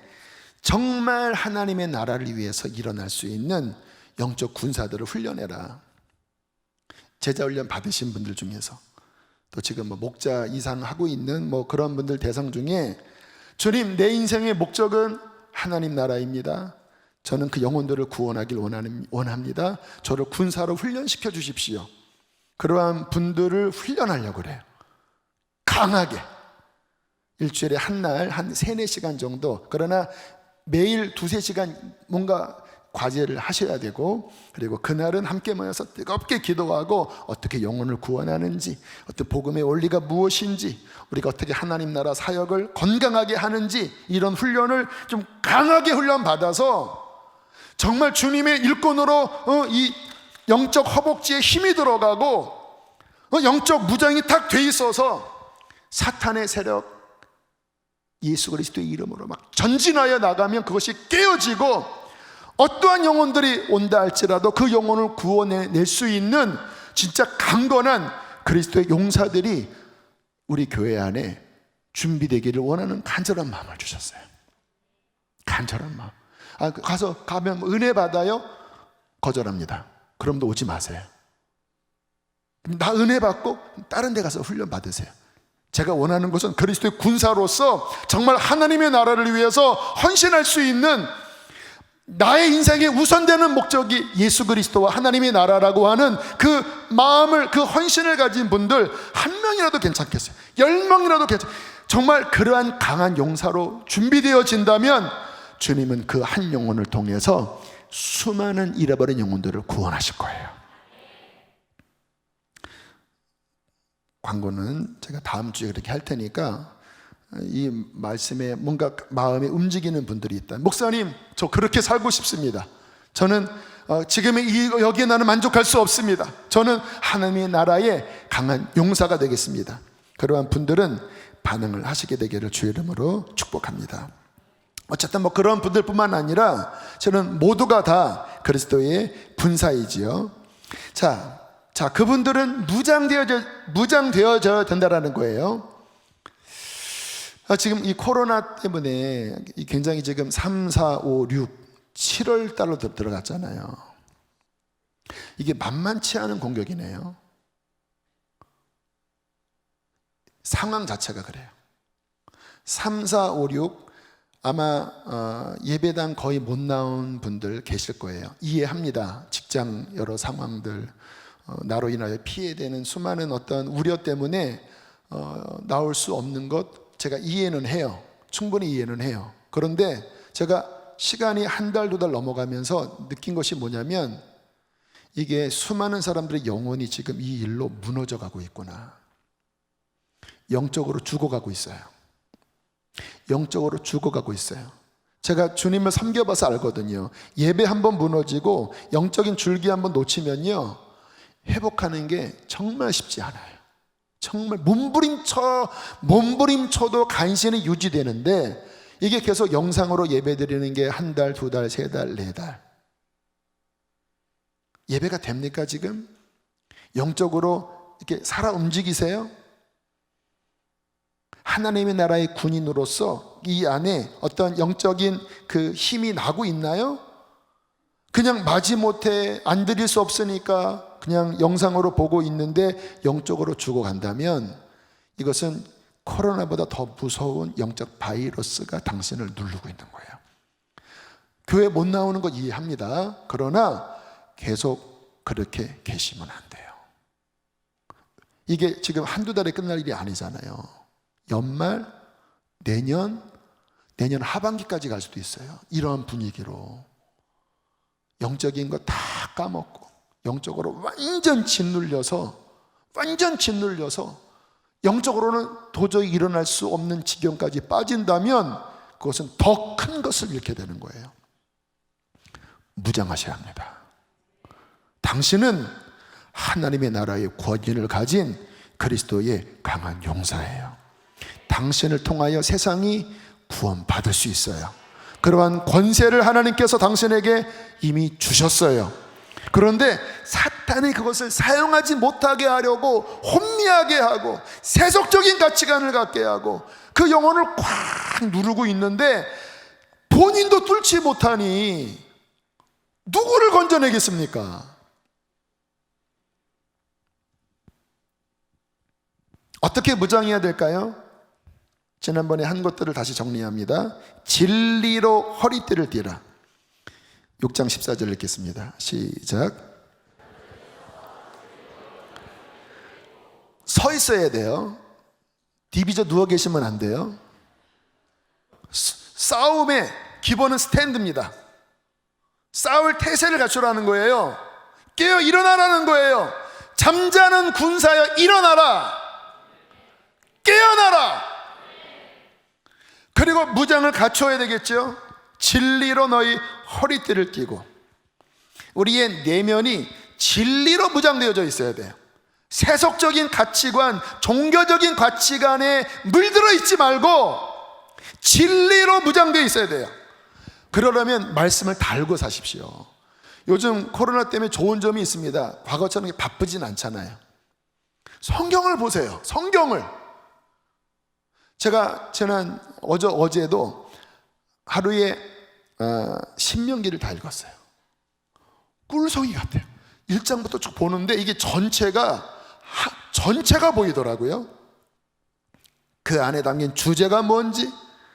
Speaker 1: 정말 하나님의 나라를 위해서 일어날 수 있는 영적 군사들을 훈련해라. 제자훈련 받으신 분들 중에서 또 지금 목자 이상 하고 있는 그런 분들 대상 중에 주님, 내 인생의 목적은 하나님 나라입니다. 저는 그 영혼들을 구원하길 원합니다. 저를 군사로 훈련시켜 주십시오. 그러한 분들을 훈련하려고 그래요. 강하게 일주일에 한 날 한 3-4시간 정도, 그러나 매일 2-3시간 뭔가 과제를 하셔야 되고, 그리고 그날은 함께 모여서 뜨겁게 기도하고 어떻게 영혼을 구원하는지, 어떤 복음의 원리가 무엇인지, 우리가 어떻게 하나님 나라 사역을 건강하게 하는지, 이런 훈련을 좀 강하게 훈련받아서 정말 주님의 일꾼으로 이 영적 허벅지에 힘이 들어가고 영적 무장이 탁 돼 있어서 사탄의 세력, 예수 그리스도의 이름으로 막 전진하여 나가면 그것이 깨어지고 어떠한 영혼들이 온다 할지라도 그 영혼을 구원해낼 수 있는 진짜 강건한 그리스도의 용사들이 우리 교회 안에 준비되기를 원하는 간절한 마음을 주셨어요. 간절한 마음. 가면 은혜 받아요? 거절합니다. 그럼도 오지 마세요. 나 은혜 받고 다른 데 가서 훈련 받으세요. 제가 원하는 것은 그리스도의 군사로서 정말 하나님의 나라를 위해서 헌신할 수 있는, 나의 인생의 우선되는 목적이 예수 그리스도와 하나님의 나라라고 하는 그 마음을, 그 헌신을 가진 분들 한 명이라도 괜찮겠어요. 10명이라도 괜찮아요. 정말 그러한 강한 용사로 준비되어진다면 주님은 그 한 영혼을 통해서 수많은 잃어버린 영혼들을 구원하실 거예요. 광고는 제가 다음 주에 그렇게 할 테니까 이 말씀에 뭔가 마음에 움직이는 분들이 있다. 목사님, 저 그렇게 살고 싶습니다. 저는 지금의 여기에 나는 만족할 수 없습니다. 저는 하나님의 나라의 강한 용사가 되겠습니다. 그러한 분들은 반응을 하시게 되기를 주의 이름으로 축복합니다. 어쨌든 그런 분들뿐만 아니라 저는 모두가 다 그리스도의 군사이지요. 자, 그분들은 무장되어져야 된다라는 거예요. 지금 이 코로나 때문에 굉장히 지금 3, 4, 5, 6, 7월 달로 들어갔잖아요. 이게 만만치 않은 공격이네요. 상황 자체가 그래요. 3, 4, 5, 6 아마 예배당 거의 못 나온 분들 계실 거예요. 이해합니다. 직장 여러 상황들, 나로 인하여 피해되는 수많은 어떤 우려 때문에 나올 수 없는 것 제가 이해는 해요. 충분히 이해는 해요. 그런데 제가 시간이 한 달, 두 달 넘어가면서 느낀 것이 뭐냐면, 이게 수많은 사람들의 영혼이 지금 이 일로 무너져 가고 있구나. 영적으로 죽어가고 있어요. 영적으로 죽어가고 있어요. 제가 주님을 섬겨봐서 알거든요. 예배 한번 무너지고 영적인 줄기 한번 놓치면요, 회복하는 게 정말 쉽지 않아요. 정말 몸부림쳐도 간신히 유지되는데, 이게 계속 영상으로 예배 드리는 게 한 달, 두 달, 세 달, 네 달. 예배가 됩니까 지금? 영적으로 이렇게 살아 움직이세요? 하나님의 나라의 군인으로서 이 안에 어떤 영적인 그 힘이 나고 있나요? 그냥 마지못해 안 드릴 수 없으니까 그냥 영상으로 보고 있는데 영적으로 죽어간다면 이것은 코로나보다 더 무서운 영적 바이러스가 당신을 누르고 있는 거예요. 교회 못 나오는 거 이해합니다. 그러나 계속 그렇게 계시면 안 돼요. 이게 지금 한두 달에 끝날 일이 아니잖아요. 연말, 내년 하반기까지 갈 수도 있어요. 이런 분위기로 영적인 거 다 까먹고 영적으로 완전 짓눌려서 영적으로는 도저히 일어날 수 없는 지경까지 빠진다면 그것은 더 큰 것을 잃게 되는 거예요. 무장하셔야 합니다. 당신은 하나님의 나라의 권위를 가진 그리스도의 강한 용사예요. 당신을 통하여 세상이 구원받을 수 있어요. 그러한 권세를 하나님께서 당신에게 이미 주셨어요. 그런데 사탄이 그것을 사용하지 못하게 하려고 혼미하게 하고 세속적인 가치관을 갖게 하고 그 영혼을 꽉 누르고 있는데, 본인도 뚫지 못하니 누구를 건져내겠습니까? 어떻게 무장해야 될까요? 지난번에 한 것들을 다시 정리합니다. 진리로 허리띠를 띠라. 6장 14절 읽겠습니다. 시작. 서 있어야 돼요. 디비저 누워 계시면 안 돼요. 싸움의 기본은 스탠드입니다. 싸울 태세를 갖추라는 거예요. 깨어 일어나라는 거예요. 잠자는 군사여 일어나라, 깨어나라. 그리고 무장을 갖춰야 되겠죠. 진리로 너희 허리띠를 띠고. 우리의 내면이 진리로 무장되어져 있어야 돼요. 세속적인 가치관, 종교적인 가치관에 물들어 있지 말고 진리로 무장되어 있어야 돼요. 그러려면 말씀을 달고 사십시오. 요즘 코로나 때문에 좋은 점이 있습니다. 과거처럼 바쁘진 않잖아요. 성경을 보세요. 성경을. 제가 지난 어제도 하루에 신명기를 다 읽었어요. 꿀송이 같아요. 1장부터 쭉 보는데 이게 전체가 보이더라고요. 그 안에 담긴 주제가 뭔지,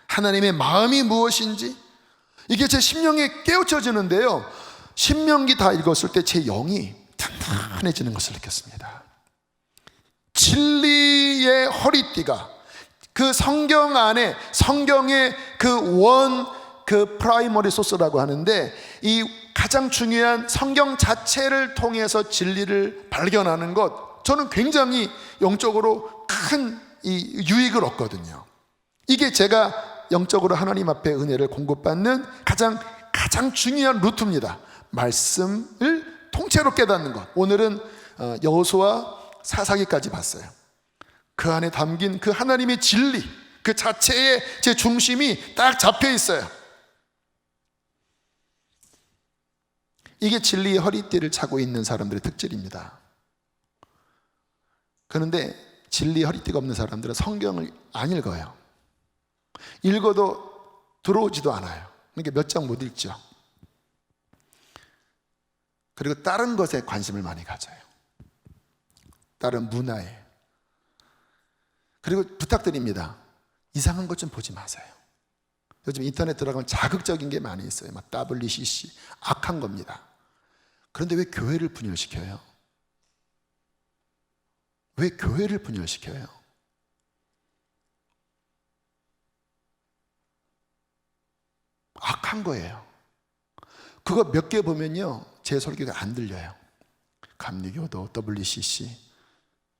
Speaker 1: 하나님의 마음이 무엇인지, 이게 제 심령에 깨우쳐지는데요. 신명기 다 읽었을 때 제 영이 단단해지는 것을 느꼈습니다. 진리의 허리띠가 그 성경 안에, 성경의 그 프라이머리 소스라고 하는데, 이 가장 중요한 성경 자체를 통해서 진리를 발견하는 것, 저는 굉장히 영적으로 큰 유익을 얻거든요. 이게 제가 영적으로 하나님 앞에 은혜를 공급받는 가장 중요한 루트입니다. 말씀을 통째로 깨닫는 것. 오늘은 여호수아 사사기까지 봤어요. 그 안에 담긴 그 하나님의 진리, 그 자체의 제 중심이 딱 잡혀 있어요. 이게 진리의 허리띠를 차고 있는 사람들의 특질입니다. 그런데 진리의 허리띠가 없는 사람들은 성경을 안 읽어요. 읽어도 들어오지도 않아요. 그러니까 몇 장 못 읽죠. 그리고 다른 것에 관심을 많이 가져요. 다른 문화에. 그리고 부탁드립니다. 이상한 것 좀 보지 마세요. 요즘 인터넷 들어가면 자극적인 게 많이 있어요. 막 WCC, 악한 겁니다. 그런데 왜 교회를 분열시켜요? 왜 교회를 분열시켜요? 악한 거예요. 그거 몇 개 보면요, 제 설교가 안 들려요. 감리교도, WCC,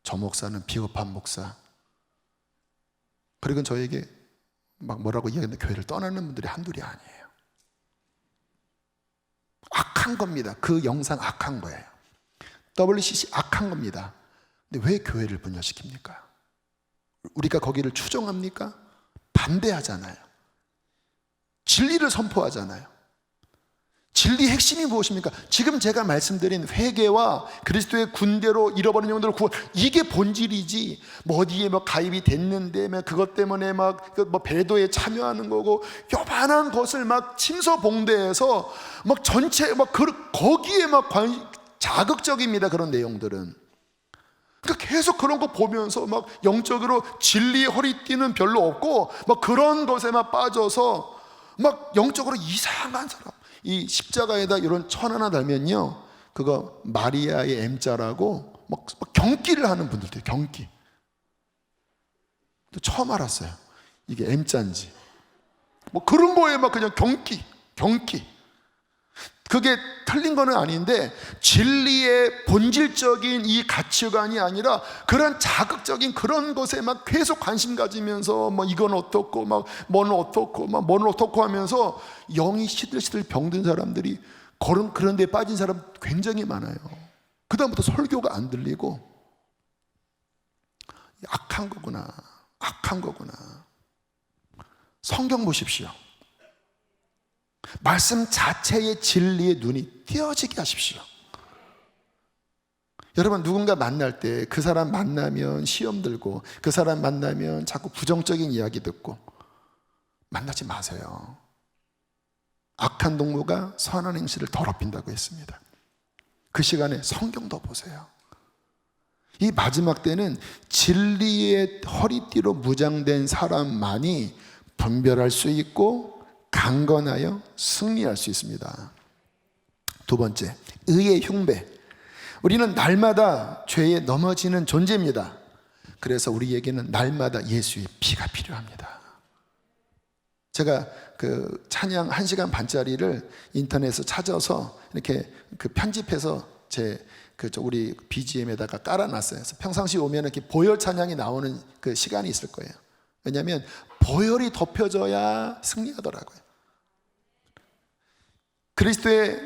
Speaker 1: 저 목사는 비겁한 목사. 그리고 저에게 막 뭐라고 이야기하는데 교회를 떠나는 분들이 한둘이 아니에요. 악한 겁니다. 그 영상 악한 거예요. WCC 악한 겁니다. 근데 왜 교회를 분열시킵니까? 우리가 거기를 추종합니까? 반대하잖아요. 진리를 선포하잖아요. 진리 핵심이 무엇입니까? 지금 제가 말씀드린 회개와 그리스도의 군대로 잃어버린 영혼들을 구원, 이게 본질이지. 뭐 어디에 뭐 가입이 됐는데 막 그것 때문에 막 뭐 배도에 참여하는 거고, 요만한 것을 막 침소봉대해서 막 전체 막 거기에 막 자극적입니다. 그런 내용들은. 그러니까 계속 그런 거 보면서 막 영적으로 진리의 허리띠는 별로 없고 막 그런 것에만 빠져서 막 영적으로 이상한 사람. 이 십자가에다 이런 천 하나 달면요, 그거 마리아의 M자라고 막 경기를 하는 분들도 경기. 또 처음 알았어요. 이게 M자인지. 뭐 그런 거에 막 그냥 경기. 그게 틀린 거는 아닌데 진리의 본질적인 이 가치관이 아니라 그런 자극적인 그런 것에 막 계속 관심 가지면서 뭐 이건 어떻고 막 뭐는 어떻고 막 뭐는 어떻고 하면서 영이 시들시들 병든 사람들이 그런 데에 빠진 사람 굉장히 많아요. 그 다음부터 설교가 안 들리고 악한 거구나. 성경 보십시오. 말씀 자체의 진리의 눈이 띄어지게 하십시오. 여러분, 누군가 만날 때 그 사람 만나면 시험 들고 그 사람 만나면 자꾸 부정적인 이야기 듣고 만나지 마세요. 악한 동무가 선한 행실을 더럽힌다고 했습니다. 그 시간에 성경도 보세요. 이 마지막 때는 진리의 허리띠로 무장된 사람만이 분별할 수 있고 강건하여 승리할 수 있습니다. 두 번째, 의의 흉배. 우리는 날마다 죄에 넘어지는 존재입니다. 그래서 우리에게는 날마다 예수의 피가 필요합니다. 제가 그 찬양 1시간 반짜리를 인터넷에서 찾아서 이렇게 그 편집해서 우리 BGM에다가 깔아놨어요. 그래서 평상시 오면 이렇게 보혈 찬양이 나오는 그 시간이 있을 거예요. 왜냐하면 보혈이 덮여져야 승리하더라고요. 그리스도의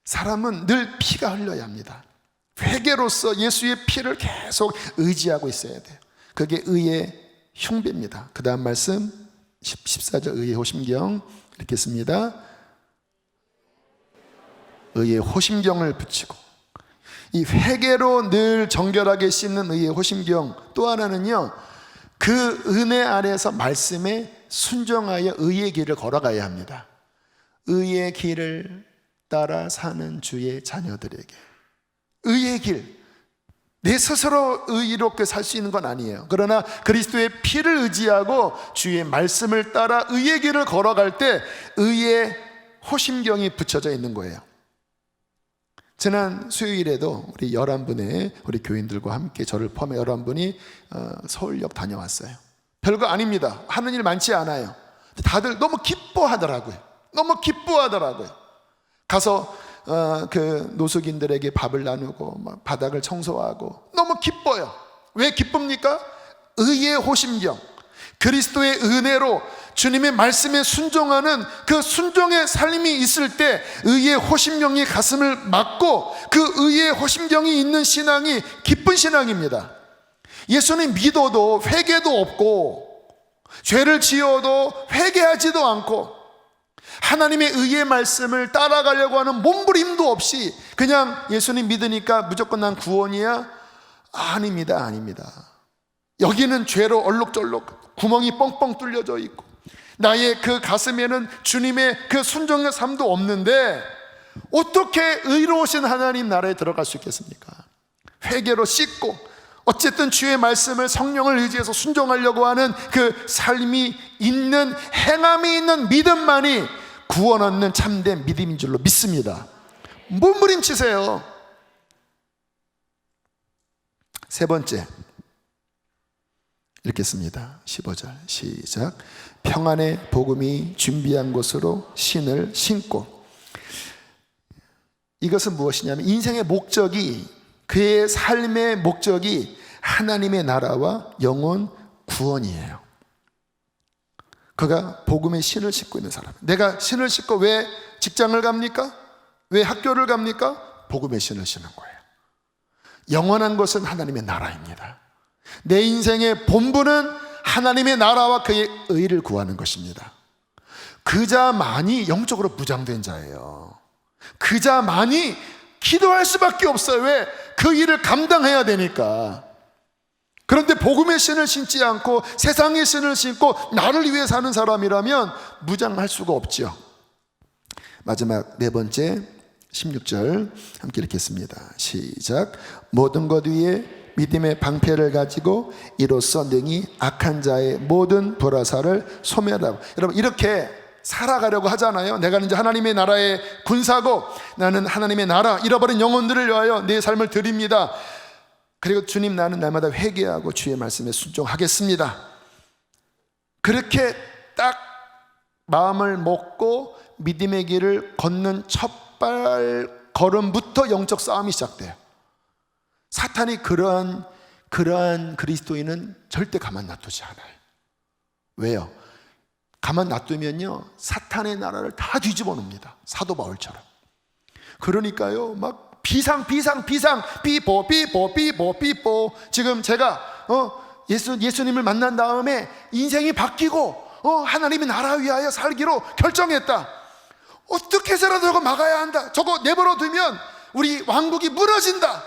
Speaker 1: 사람은 늘 피가 흘러야 합니다. 회개로서 예수의 피를 계속 의지하고 있어야 돼요. 그게 의의 흉배입니다. 그 다음 말씀 14절 의의 호심경 읽겠습니다. 의의 호심경을 붙이고, 이 회개로 늘 정결하게 씻는 의의 호심경, 또 하나는요, 그 은혜 아래에서 말씀에 순종하여 의의 길을 걸어가야 합니다. 의의 길을 따라 사는 주의 자녀들에게, 의의 길, 내 스스로 의롭게 살 수 있는 건 아니에요. 그러나 그리스도의 피를 의지하고 주의 말씀을 따라 의의 길을 걸어갈 때 의의 호심경이 붙여져 있는 거예요. 지난 수요일에도 우리 11분의 우리 교인들과 함께 저를 포함해 11분이 서울역 다녀왔어요. 별거 아닙니다. 하는 일 많지 않아요. 다들 너무 기뻐하더라고요. 너무 기뻐하더라고요. 가서 그 노숙인들에게 밥을 나누고 바닥을 청소하고 너무 기뻐요. 왜 기쁩니까? 의의 호심경, 그리스도의 은혜로 주님의 말씀에 순종하는 그 순종의 삶이 있을 때 의의 호심경이 가슴을 막고 그 의의 호심경이 있는 신앙이 기쁜 신앙입니다. 예수님 믿어도 회개도 없고 죄를 지어도 회개하지도 않고 하나님의 의의 말씀을 따라가려고 하는 몸부림도 없이 그냥 예수님 믿으니까 무조건 난 구원이야? 아닙니다. 아닙니다. 여기는 죄로 얼룩덜룩 구멍이 뻥뻥 뚫려져 있고 나의 그 가슴에는 주님의 그 순종의 삶도 없는데 어떻게 의로우신 하나님 나라에 들어갈 수 있겠습니까? 회개로 씻고 어쨌든 주의 말씀을 성령을 의지해서 순종하려고 하는 그 삶이 있는, 행함이 있는 믿음만이 구원 얻는 참된 믿음인 줄로 믿습니다. 몸부림치세요. 세 번째 읽겠습니다. 15절 시작. 평안의 복음이 준비한 곳으로 신을 신고. 이것은 무엇이냐면 인생의 목적이, 그의 삶의 목적이 하나님의 나라와 영혼 구원이에요. 그가 복음의 신을 신고 있는 사람. 내가 신을 신고 왜 직장을 갑니까? 왜 학교를 갑니까? 복음의 신을 신는 거예요. 영원한 것은 하나님의 나라입니다. 내 인생의 본분은 하나님의 나라와 그의 의를 구하는 것입니다. 그자만이 영적으로 무장된 자예요. 그자만이 기도할 수밖에 없어요. 왜? 그 일을 감당해야 되니까. 그런데 복음의 신을 신지 않고 세상의 신을 신고 나를 위해 사는 사람이라면 무장할 수가 없죠. 마지막 네 번째 16절 함께 읽겠습니다. 시작. 모든 것 위에 믿음의 방패를 가지고 이로써 능히 악한 자의 모든 불화살을 소멸하고. 여러분 이렇게 살아가려고 하잖아요. 내가 이제 하나님의 나라의 군사고 나는 하나님의 나라 잃어버린 영혼들을 위하여 내 삶을 드립니다. 그리고 주님 나는 날마다 회개하고 주의 말씀에 순종하겠습니다. 그렇게 딱 마음을 먹고 믿음의 길을 걷는 첫 발 걸음부터 영적 싸움이 시작돼요. 사탄이 그러한 그리스도인은 절대 가만 놔두지 않아요. 왜요? 가만 놔두면요 사탄의 나라를 다 뒤집어 놓습니다. 사도 바울처럼. 그러니까요 막 비상 삐뽀 지금 제가 예수님을 만난 다음에 인생이 바뀌고 하나님의 나라 위하여 살기로 결정했다. 어떻게 해서라도 저거 막아야 한다. 저거 내버려 두면 우리 왕국이 무너진다.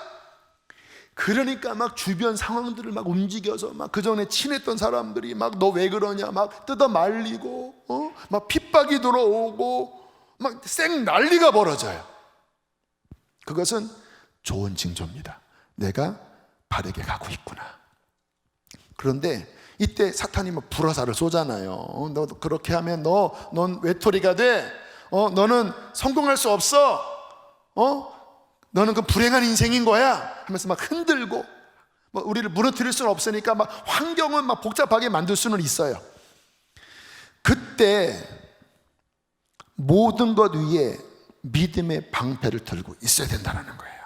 Speaker 1: 그러니까 막 주변 상황들을 막 움직여서 막 그 전에 친했던 사람들이 막 너 왜 그러냐 막 뜯어 말리고 막 핍박이 들어오고 막 쌩 난리가 벌어져요. 그것은 좋은 징조입니다. 내가 바르게 가고 있구나. 그런데 이때 사탄이 막 불화살을 쏘잖아요. 너 그렇게 하면 넌 외톨이가 돼. 너는 성공할 수 없어. 너는 그 불행한 인생인 거야 하면서 막 흔들고 우리를 무너뜨릴 수는 없으니까 막 환경은 막 복잡하게 만들 수는 있어요. 그때 모든 것 위에 믿음의 방패를 들고 있어야 된다는 거예요.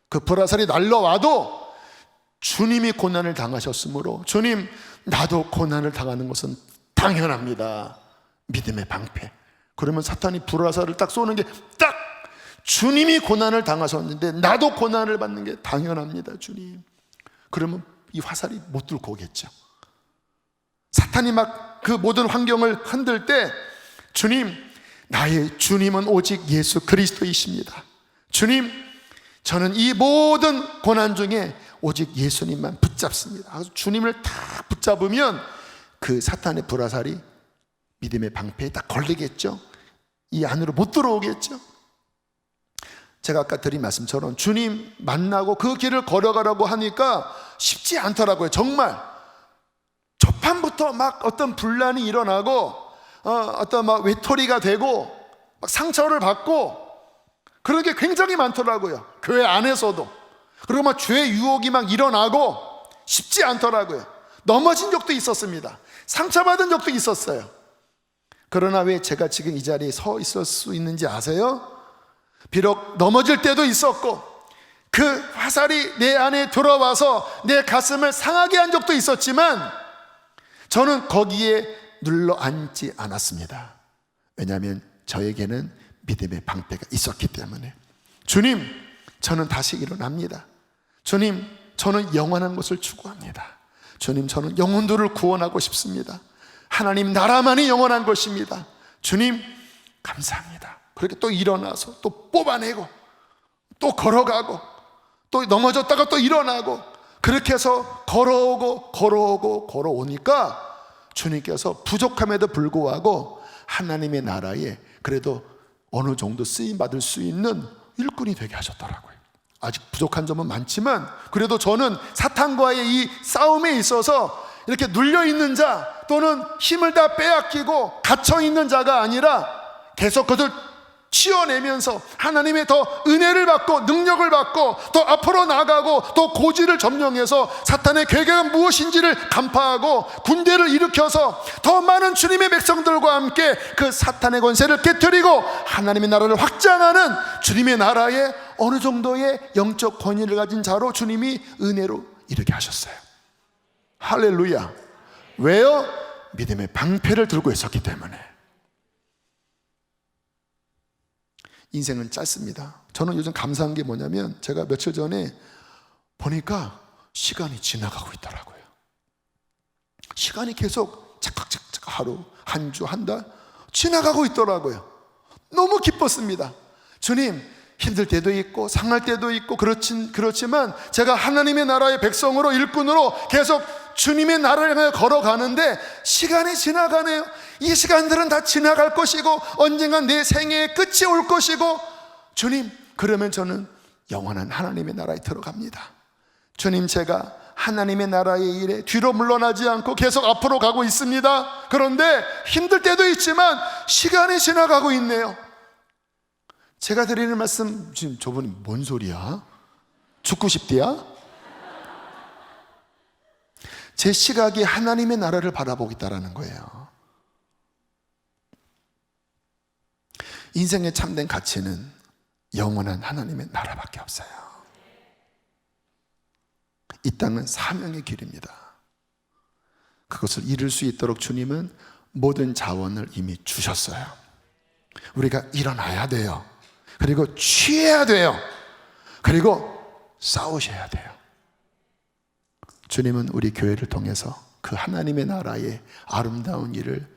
Speaker 1: 그 불화살이 날라와도 주님이 고난을 당하셨으므로, 주님, 나도 고난을 당하는 것은 당연합니다. 믿음의 방패. 그러면 사탄이 불화살을 딱 쏘는 게 딱, 주님이 고난을 당하셨는데 나도 고난을 받는 게 당연합니다, 주님. 그러면 이 화살이 못 뚫고 오겠죠. 사탄이 막 그 모든 환경을 흔들 때, 주님, 나의 주님은 오직 예수 그리스도이십니다. 주님, 저는 이 모든 고난 중에 오직 예수님만 붙잡습니다. 주님을 다 붙잡으면 그 사탄의 불화살이 믿음의 방패에 딱 걸리겠죠. 이 안으로 못 들어오겠죠. 제가 아까 드린 말씀처럼 주님 만나고 그 길을 걸어가라고 하니까 쉽지 않더라고요. 정말 초판부터 막 어떤 분란이 일어나고 어떤 막 외톨이가 되고 막 상처를 받고 그런 게 굉장히 많더라고요. 교회 안에서도. 그리고 막 죄의 유혹이 막 일어나고 쉽지 않더라고요. 넘어진 적도 있었습니다. 상처받은 적도 있었어요. 그러나 왜 제가 지금 이 자리에 서 있을 수 있는지 아세요? 비록 넘어질 때도 있었고 그 화살이 내 안에 들어와서 내 가슴을 상하게 한 적도 있었지만 저는 거기에 눌러 앉지 않았습니다. 왜냐하면 저에게는 믿음의 방패가 있었기 때문에. 주님, 저는 다시 일어납니다. 주님, 저는 영원한 것을 추구합니다. 주님, 저는 영혼들을 구원하고 싶습니다. 하나님 나라만이 영원한 것입니다. 주님, 감사합니다. 그렇게 또 일어나서 또 뽑아내고 또 걸어가고 또 넘어졌다가 또 일어나고 그렇게 해서 걸어오니까 주님께서 부족함에도 불구하고 하나님의 나라에 그래도 어느 정도 쓰임받을 수 있는 일꾼이 되게 하셨더라고요. 아직 부족한 점은 많지만 그래도 저는 사탄과의 이 싸움에 있어서 이렇게 눌려있는 자 또는 힘을 다 빼앗기고 갇혀있는 자가 아니라 계속 그것을 치워내면서 하나님의 더 은혜를 받고 능력을 받고 또 앞으로 나가고 또 고지를 점령해서 사탄의 계획은 무엇인지를 간파하고 군대를 일으켜서 더 많은 주님의 백성들과 함께 그 사탄의 권세를 깨뜨리고 하나님의 나라를 확장하는 주님의 나라에 어느 정도의 영적 권위를 가진 자로 주님이 은혜로 이르게 하셨어요. 할렐루야. 왜요? 믿음의 방패를 들고 있었기 때문에. 인생은 짧습니다. 저는 요즘 감사한 게 뭐냐면 제가 며칠 전에 보니까 시간이 지나가고 있더라고요. 시간이 계속 착각착각 하루, 한 주, 한 달 지나가고 있더라고요. 너무 기뻤습니다. 주님, 힘들 때도 있고 상할 때도 있고 그렇지만 제가 하나님의 나라의 백성으로 일꾼으로 계속 주님의 나라를 향해 걸어가는데 시간이 지나가네요. 이 시간들은 다 지나갈 것이고 언젠간 내 생애의 끝이 올 것이고 주님, 그러면 저는 영원한 하나님의 나라에 들어갑니다. 주님, 제가 하나님의 나라의 일에 뒤로 물러나지 않고 계속 앞으로 가고 있습니다. 그런데 힘들 때도 있지만 시간이 지나가고 있네요. 제가 드리는 말씀, 지금 저분이 뭔 소리야? 죽고 싶디야? 제 시각이 하나님의 나라를 바라보고 있다는 거예요. 인생의 참된 가치는 영원한 하나님의 나라밖에 없어요. 이 땅은 사명의 길입니다. 그것을 이룰 수 있도록 주님은 모든 자원을 이미 주셨어요. 우리가 일어나야 돼요. 그리고 취해야 돼요. 그리고 싸우셔야 돼요. 주님은 우리 교회를 통해서 그 하나님의 나라의 아름다운 일을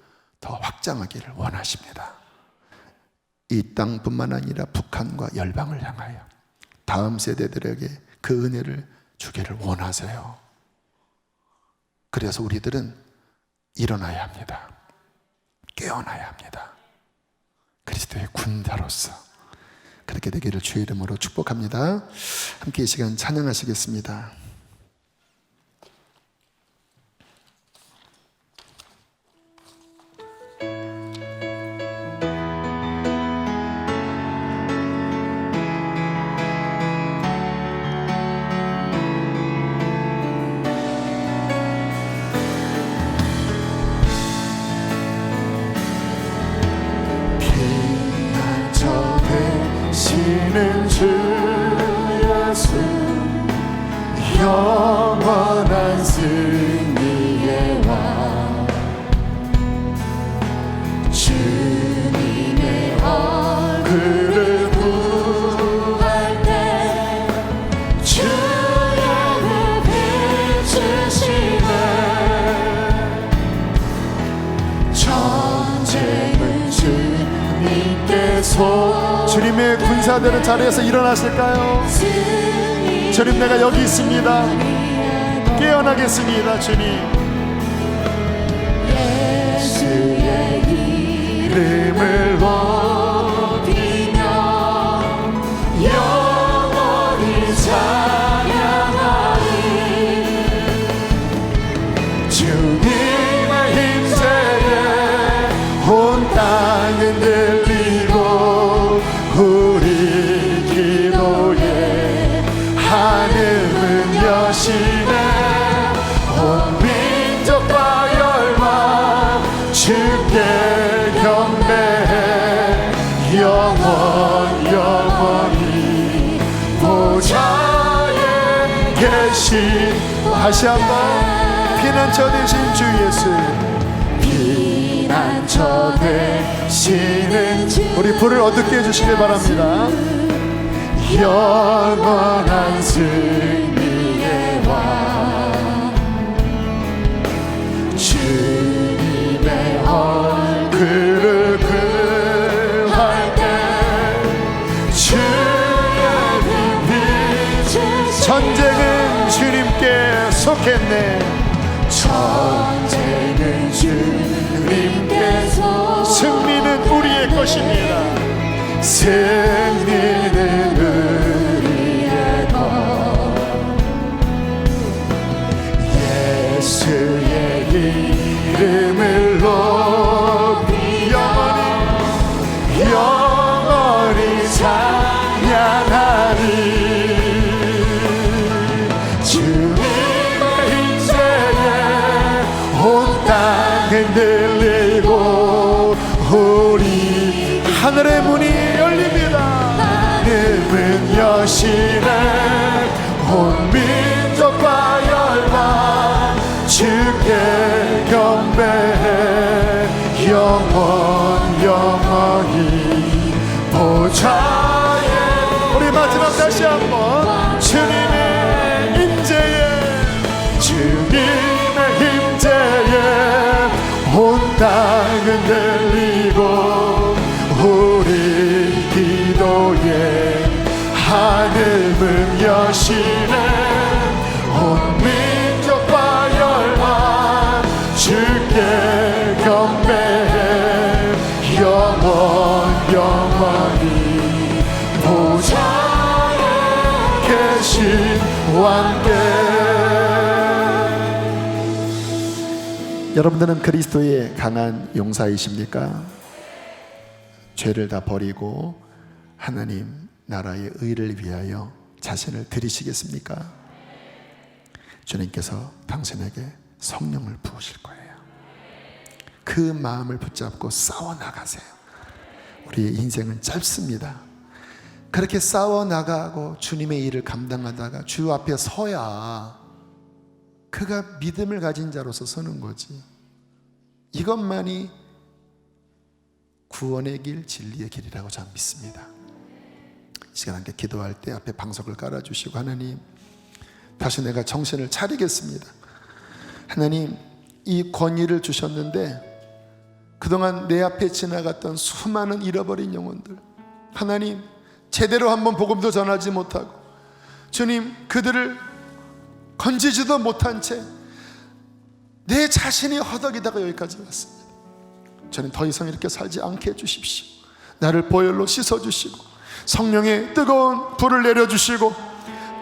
Speaker 1: 더 확장하기를 원하십니다. 이 땅뿐만 아니라 북한과 열방을 향하여 다음 세대들에게 그 은혜를 주기를 원하세요. 그래서 우리들은 일어나야 합니다. 깨어나야 합니다. 그리스도의 군자로서 그렇게 되기를 주의 이름으로 축복합니다. 함께 이 시간 찬양하시겠습니다. 하시는 주 예수 영원한 승리의 왕 주님의 얼굴을 구할 때 주의 비추시네 전쟁은 주님께서 주님의 군사들은 자리에서 일어나실까요? 주님 내가 여기 있습니다. 깨어나겠습니다. 주님 예수의 이름을 높이며 영원히 찬양하리 주님의 힘세에 온 땅은 들리고 우리 기도에 하늘은 여시네 온 민족과 열방 주께 경배해 영원히 보좌에 계신 다시 한번 피난처 되신 주 예수 피난처 되시는 우리 불을 어둡게 해주시길 바랍니다. 영원한 승리의 왕 주님의 얼굴을 구할 때 주의 빛 전쟁은 주님께 속했네 전쟁은 주님께서 승리는 우리의 것입니다. 승리는 우리의 것 예수의 이름을 높이 영원히 찬양하리 주님의 힘세에 온 땅은 들리고 우리 하늘의 문이 열립니다. 하늘은 여시네 온 민족과 열방 주께 경배해 영원히 보좌에 우리 마지막 다시 한번 주님의 임재에 온 땅은 들리고 우리 기도에 하늘은 여시네 온 민족과 열방 주께 경배해 영원히 보좌에 계신 왕께 여러분들은 그리스도의 강한 용사이십니까? 죄를 다 버리고 하나님 나라의 의를 위하여 자신을 드리시겠습니까? 주님께서 당신에게 성령을 부으실 거예요. 그 마음을 붙잡고 싸워나가세요. 우리의 인생은 짧습니다. 그렇게 싸워나가고 주님의 일을 감당하다가 주 앞에 서야 그가 믿음을 가진 자로서 서는 거지. 이것만이 구원의 길, 진리의 길이라고 저는 믿습니다. 이 시간 함께 기도할 때 앞에 방석을 깔아주시고 하나님 다시 내가 정신을 차리겠습니다. 하나님 이 권위를 주셨는데 그동안 내 앞에 지나갔던 수많은 잃어버린 영혼들 하나님 제대로 한번 복음도 전하지 못하고 주님 그들을 건지지도 못한 채 내 자신이 허덕이다가 여기까지 왔습니다. 저는 더 이상 이렇게 살지 않게 해주십시오. 나를 보혈로 씻어주시고 성령의 뜨거운 불을 내려주시고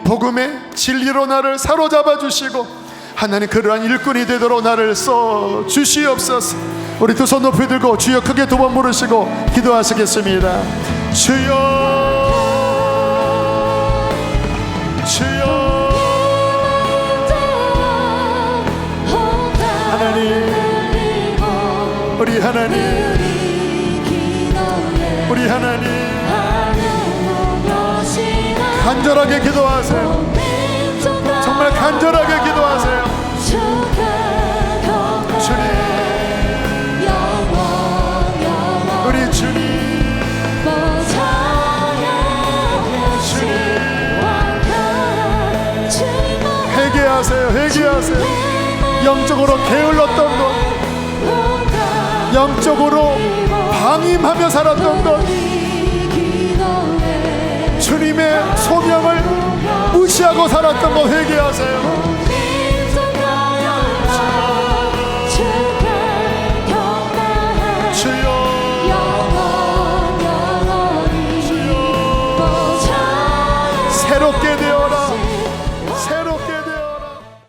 Speaker 1: 복음의 진리로 나를 사로잡아 주시고 하나님 그러한 일꾼이 되도록 나를 써 주시옵소서. 우리 두 손 높이 들고 주여 크게 두 번 부르시고 기도하시겠습니다. 주여 주여 하나님 우리 하나님 우리 하나님 간절하게 기도하세요. 정말 간절하게 기도하세요. 주님, 우리 주님, 회개하세요. 회개하세요. 영적으로 게을렀던 것, 영적으로 방임하며 살았던 것, 주님의 소명을 무시하고 살았던 것 회개하세요. 주여, 새롭게 되어